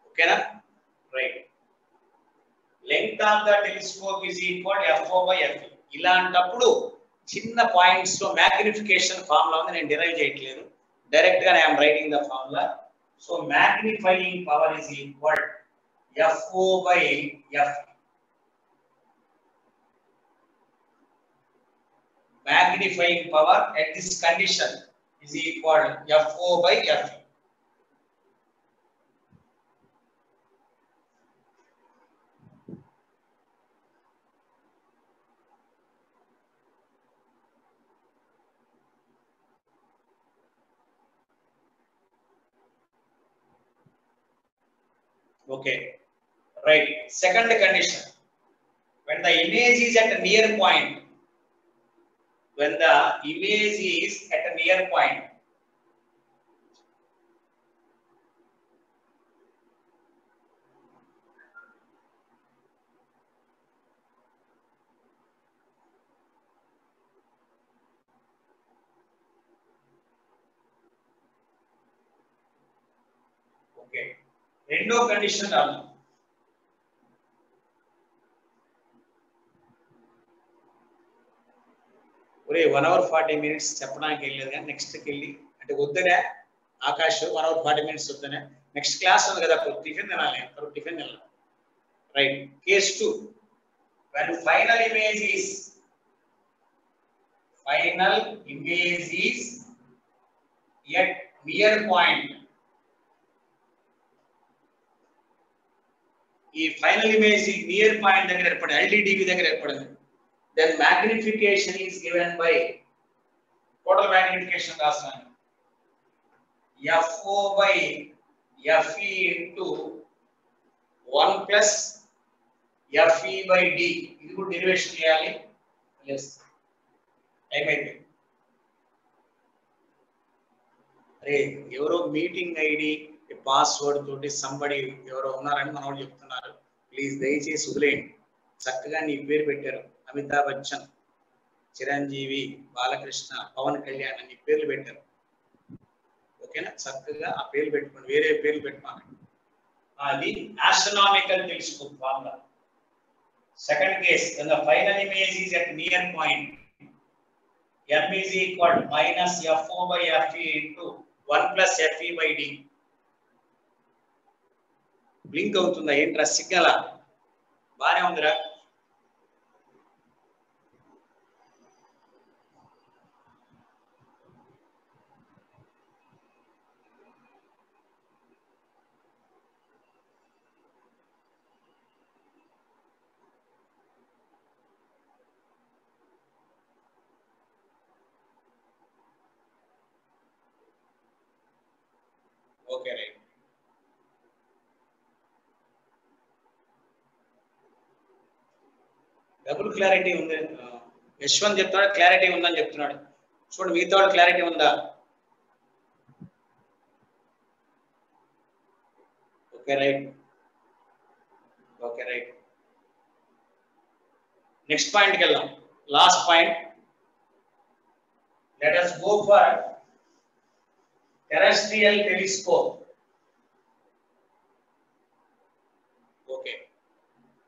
ఓకేనా? Right. Length of the telescope is equal FO by F. ఇలాంటప్పుడు చిన్న పాయింట్స్ లో మ్యాగ్నిఫికేషన్ ఫార్ములా ఉంది, నేను డిరైవ్ చేయట్లేదు, డైరెక్ట్ గా I'm writing the formula. So magnifying power is equal FO by F. Magnifying power at this condition is equal FO by F. Okay, right. Second condition, when the image is at a near point, when the image is at a near point, okay, రెండో condition రాదు. ఒరే 1 hour 40 minutes చెప్పడానికి వెళ్ళలేదు కానీ నెక్స్ట్కి వెళ్ళి అంటే వద్దనే Akash 1 hour 40 minutes వద్దనే నెక్స్ట్ క్లాస్ ఉంది కదా, టిఫిన్ తినాలి, టిఫిన్ తినాలి. Right. Case 2, when final image is at near point, ఈ ఫైనల్ ఇమేజ్ నియర్ పాయింట్ దగ్గర ఏర్పడింది, LDDB దగ్గర ఏర్పడింది. then magnification is given by total magnification రాస్తాను FO by FE into 1 plus FE by D. ఇది కూడా డెరివేషన్ చేయాలి. yes అయిపోయింది. అరే ఎవరో మీటింగ్ ఐడి పాస్వర్డ్ తోటి సంబడి ఎవరో ఉన్నారని మన వాళ్ళు చెప్తున్నారు. ప్లీజ్ దయచేసి వదిలేయండి. చక్కగా నీ పేరు పెట్టారు, అమితాబ్ బచ్చన్, చిరంజీవి, బాలకృష్ణ, పవన్ కళ్యాణ్ అని పేర్లు పెట్టారు. ఓకేనా? చక్కగా ఆ పేర్లు పెట్టుకోండి, వేరే పేర్లు పెట్టుకోండి. అది astronomical telescope formula. Second case, when the final image is at near point, M is equal to minus FO by FE into 1 plus FE by D. Blink అవుతుందా ఏంట్రా సిగ్నల్? బానే ఉందిరా. Okay right. డబుల్ క్లారిటీ ఉంది. యశ్వంత్ చెప్తున్నాడు clarity ఉందని చెప్తున్నాడు. చూడండి మిగతా క్లారిటీ ఉందా? Okay right. Okay right. Next పాయింట్కి వెళ్దాం. Last point. Let us go for terrestrial telescope. Okay,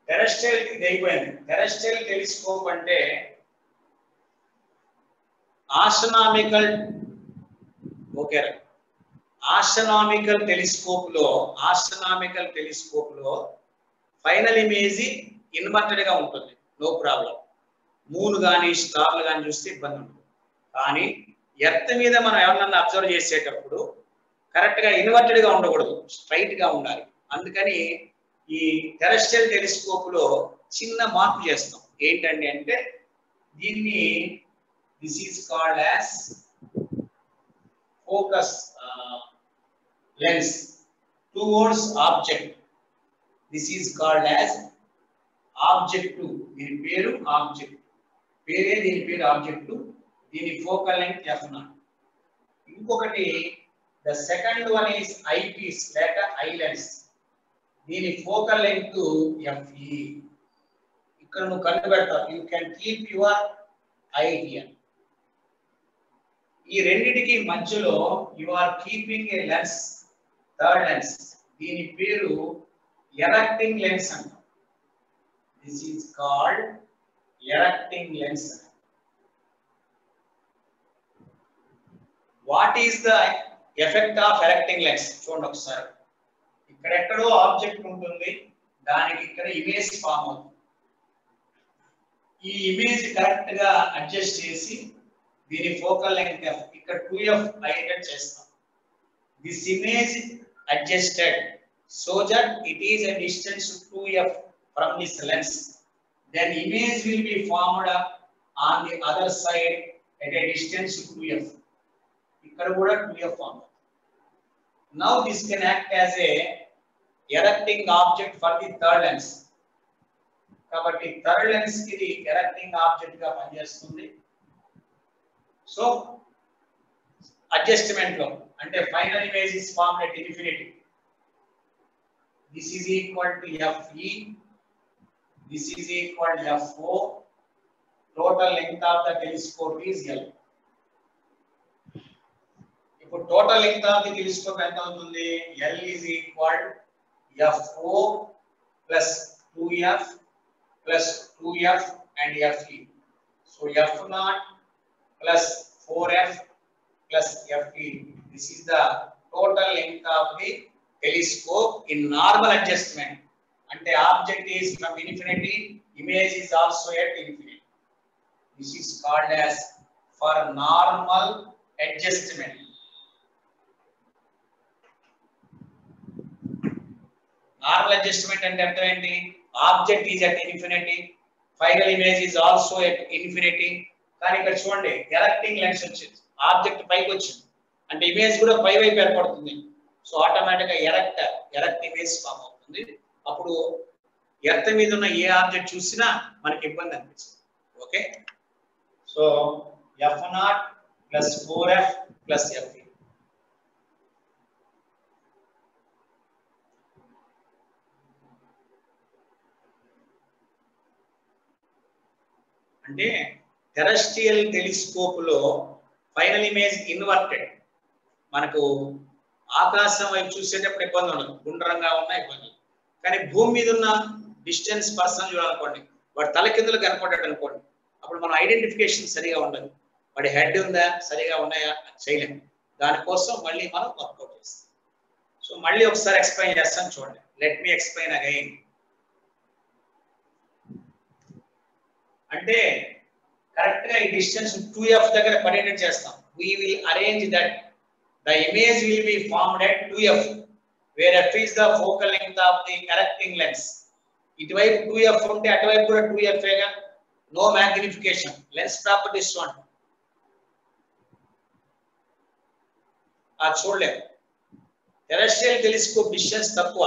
terrestrial ఇది అయిపోయింది. టెరెస్ట్రియల్ టెలిస్కోప్ అంటే ఆస్ట్రోనామికల్, ఓకే, ఆస్ట్రోనామికల్ టెలిస్కోప్ లో ఫైనల్ ఇమేజ్ ఇన్వర్టెడ్ గా ఉంటుంది, నో ప్రాబ్లం. మూన్ కానీ స్టార్లు కానీ చూస్తే ఇబ్బంది ఉంటుంది. కానీ ఎర్త్ మీద మనం ఎవరన్నా అబ్జర్వ్ చేసేటప్పుడు కరెక్ట్ గా ఇన్వర్టెడ్ గా ఉండకూడదు, స్ట్రైట్ గా ఉండాలి. అందుకని ఈ టెరెస్ట్రియల్ టెలిస్కోప్ లో చిన్న మార్పు చేస్తాం. ఏంటండి అంటే దీన్ని this is called as focus lens towards object. This is called as object. దీని పేరు ఆబ్జెక్ట్, దీని పేరు ఆబ్జెక్ట్. దీని ఫోకల్ లెంగ్త్ f0. ఇంకొకటి the second one is eyepiece లేక ఐ లెన్స్. దీని ఫోకల్ లెంగ్త్ fe. ఇక్కడ నువ్వు కన్ను పెడతావు. You can keep your eye here. ఈ రెండిటికి మధ్యలో you are keeping a lens, third lens. దీని పేరు ఎరక్టింగ్ లెన్స్ అంట. This is called erecting lens. What is the effect of erecting lens? చూడండి ఒకసారి. ఇక్కడెక్కడో ఆబ్జెక్ట్ ఉంటుంది, దానికి ఇక్కడ ఇమేజ్ ఫామ్ అవుతుంది. ఈ ఇమేజ్ కరెక్ట్ గా అడ్జస్ట్ చేసి దీని ఫోకల్ లెంగ్త్ f, ఇక్కడ 2f హైలైట్ చేస్తాం. This image adjusted so that it is a distance 2f from this lens. Then image will be formed on the other side at a distance 2f. ఇక్కడ కూడా 2f form. Now this can act as a erecting object for the third lens. కాబట్టి third lens కి ఇది ఎరక్టింగ్ object గా పనిచేస్తుంది. So adjustment లో అంటే final image is formed at infinity. This is equal to fe, this is equal to fo. Total length of the telescope is l. ఇప్పుడు total length of the telescope ఎంత అవుతుంది? l is equal fo plus 2f plus 2f and fe. So f0 plus 4f plus fe. This is the total length of the telescope in normal adjustment. And the object is from infinity, image is also at infinity. This is called as for normal adjustment. Normal adjustment and అర్థం ఏంటి? Object is at infinity, final image is also at infinity. కానీ ఇక్కడ చూడండి ఎరక్టింగ్ lens వచ్చింది, object పైకి వచ్చింది అంటే image కూడా పై వైపు ఏర్పడుతుంది. సో ఆటోమేటిక్ గా ఎరక్ట్ ఇమేజ్ ఫామ్ అవుతుంది. అప్పుడు ఎర్త్ మీద ఉన్న ఏ ఆబ్జెక్ట్ చూసినా మనకి ఇబ్బంది అనిపిస్తుంది. Okay, so f0 plus 4f plus fe. అంటే టెరెస్ట్రియల్ టెలిస్కోప్ లో ఫైనల్ ఇమేజ్ ఇన్వర్టెడ్. మనకు ఆకాశం వైపు చూసేటప్పుడు ఇబ్బంది ఉండదు, గుండ్రంగా ఉన్న ఇబ్బంది. కానీ భూమి మీద ఉన్న డిస్టెన్స్ పర్సన్ చూడాలనుకోండి, వాడు తల కిందలు కనపడ్డాడు అనుకోండి, అప్పుడు మనం ఐడెంటిఫికేషన్ సరిగా ఉండదు. వాడి హెడ్ ఉందా, సరిగా ఉన్నాయా చేయలేము. దానికోసం మళ్ళీ మనం వర్కౌట్ చేస్తాం. సో మళ్ళీ ఒకసారి ఎక్స్ప్లెయిన్ చేస్తాను చూడండి. Let me explain again. అంటే కరెక్ట్ గా ఈ డిస్టెన్స్ 2f దగ్గర పడేటట్టు చేస్తాం. we will arrange that the image will be formed at 2f where f is the focal length of the erecting lens. ఇటువైపు 2f ఉంటే అటువైపు కూడా 2f ఏగా, నో మ్యాగ్నిఫికేషన్. లెన్స్ ప్రాపర్టీస్ చూడండి, చూడలేము. టెరెస్ట్రియల్ టెలిస్కోప్ డిస్టెన్స్ తక్కువ,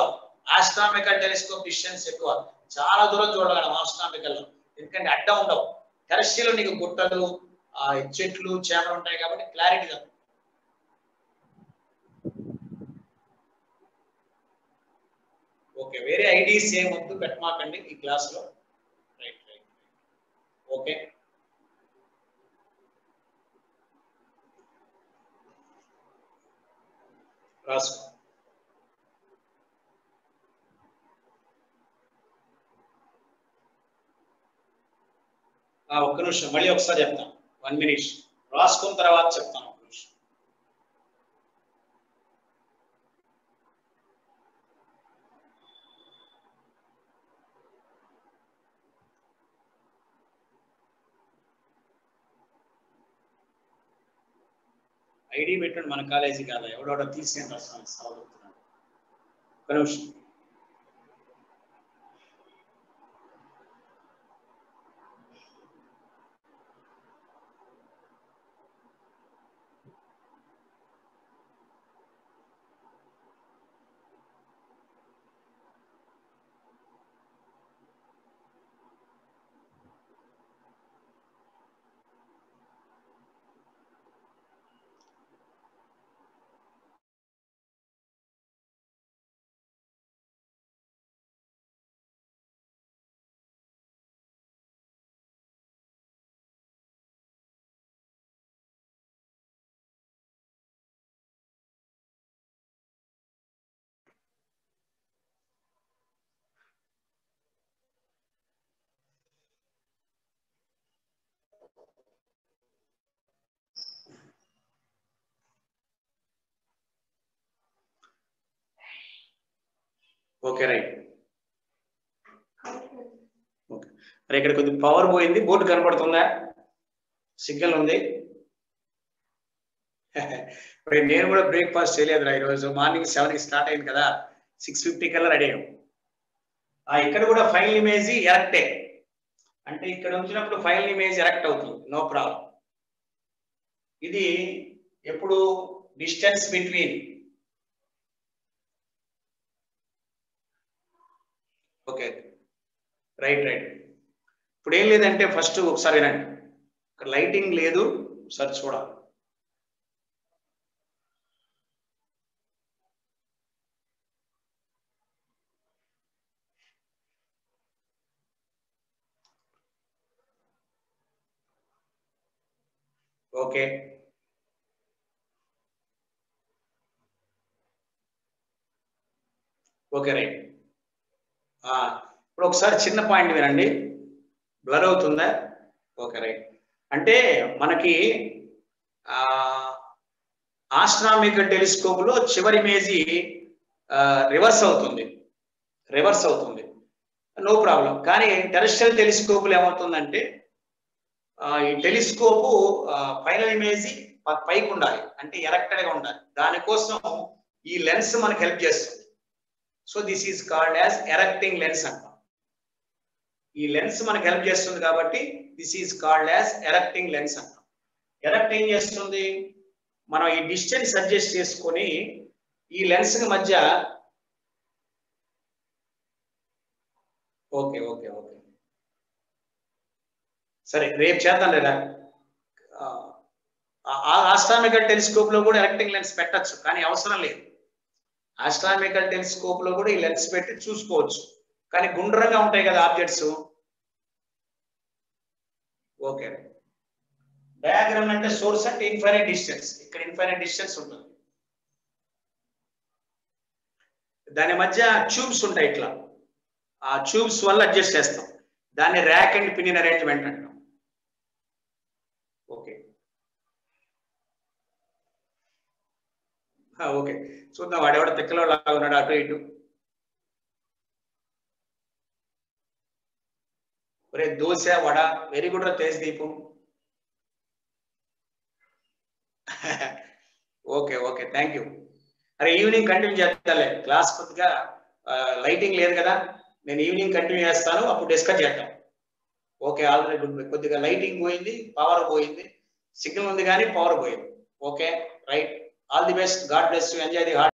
ఆస్ట్రానమికల్ టెలిస్కోప్ డిస్టెన్స్ ఎక్కువ. చాలా దూరం చూడగలం ఆస్ట్రానమికల్ లో, ఎందుకంటే అడ్డం ఉండవు. టెరెస్ట్రియల్ నీకు గుట్టలు, చెట్లు, చేపలు ఉంటాయి కాబట్టి క్లారిటీ తక్కువ. ఓకే, వేరే ఐడీస్ ఏమొద్దు పెట్టమాకండి ఈ క్లాస్ లో. Right right okay. రాసుకో. ఒక్క నిమిషం మళ్ళీ ఒకసారి చెప్తాను, 1 minute రాసుకున్న తర్వాత చెప్తాను. ఒక్క నిమిషం. ఐడి పెట్టండి, మన కాలేజీ కాదా, ఎవడో తీసుకొని రాస్తాను చదువుతున్నాను. ఒక్క నిమిషం. Okay right. ఓకే, మరి ఇక్కడ కొద్దిగా పవర్ పోయింది, బోర్డు కనపడుతుందా, సిగ్నల్ ఉంది. నేను కూడా బ్రేక్ఫాస్ట్ చేయలేదు ఈరోజు, మార్నింగ్ 7కి స్టార్ట్ అయింది కదా, 6:50 కల్లా రెడీ అయ్యాం. ఇక్కడ కూడా ఫైనల్ ఇమేజ్ ఎరెక్టే, అంటే ఇక్కడ ఉంచినప్పుడు ఫైనల్ ఇమేజ్ ఎరెక్ట్ అవుతుంది, నో ప్రాబ్లం. ఇది ఎప్పుడు distance between. Okay right right. ఇప్పుడు ఏం లేదంటే ఫస్ట్ ఒకసారి వినండి, ఇక్కడ లైటింగ్ లేదు, ఒకసారి చూడాలి. Okay okay right. ఇప్పుడు ఒకసారి చిన్న పాయింట్ వినండి, బ్లర్ అవుతుందా? Okay right. అంటే మనకి ఆస్ట్రానమికల్ టెలిస్కోప్ లో చివరి ఇమేజీ రివర్స్ అవుతుంది, నో ప్రాబ్లం. కానీ టెరెస్ట్రియల్ టెలిస్కోప్ లో ఏమవుతుందంటే ఈ టెలిస్కోపు ఫైనల్ ఇమేజ్ పైకి ఉండాలి, అంటే ఎరెక్టెడ్ గా ఉండాలి. దానికోసం ఈ లెన్స్ మనకు హెల్ప్ చేస్తుంది. So this is called as erecting lens అంటాం. ఈ లెన్స్ మనకు హెల్ప్ చేస్తుంది కాబట్టి this is called as erecting lens అంటాం. ఎరెక్ట్ ఏం చేస్తుంది, మనం ఈ డిస్టెన్స్ అడ్జస్ట్ చేసుకొని ఈ లెన్స్ మధ్య. ఓకే ఓకే ఓకే సరే, రేపు చేద్దాం లేదా. ఆస్ట్రానమికల్ టెలిస్కోప్ లో కూడా ఎరెక్టింగ్ లెన్స్ పెట్టచ్చు, కానీ అవసరం లేదు. ఆస్ట్రానమికల్ టెలిస్కోప్ లో కూడా ఈ లెన్స్ పెట్టి చూసుకోవచ్చు, కానీ గుండ్రంగా ఉంటాయి కదా ఆబ్జెక్ట్స్. ఓకే, డయాగ్రామ్ అంటే సోర్స్ అంటే ఇన్ఫైనైట్ డిస్టెన్స్, ఇక్కడ ఇన్ఫైనైట్ డిస్టెన్స్ ఉంటుంది, దాని మధ్య ట్యూబ్స్ ఉంటాయి ఇట్లా, ఆ ట్యూబ్స్ వల్ల అడ్జస్ట్ చేస్తాం, దాన్ని ర్యాక్ అండ్ పినియన్ అరేంజ్మెంట్ అంటాం. ఓకే ఓకే, చూద్దాం వాడెవడ తిక్కలో లాగా ఉన్నాడు అటు ఇటు. ఒరే దోశ వడ వెరీ గుడ్ రా తేజ్ దీపం. Okay okay thank you. అరే ఈవినింగ్ కంటిన్యూ చేస్తాలే, క్లాస్ కొద్దిగా లైటింగ్ లేదు కదా, నేను ఈవినింగ్ కంటిన్యూ చేస్తాను, అప్పుడు డిస్కస్ చేద్దాం. Okay already good. కొద్దిగా లైటింగ్ పోయింది, పవర్ పోయింది, సిగ్నల్ ఉంది కానీ పవర్ పోయింది. Okay right, all the best, God bless you, enjoy the heart.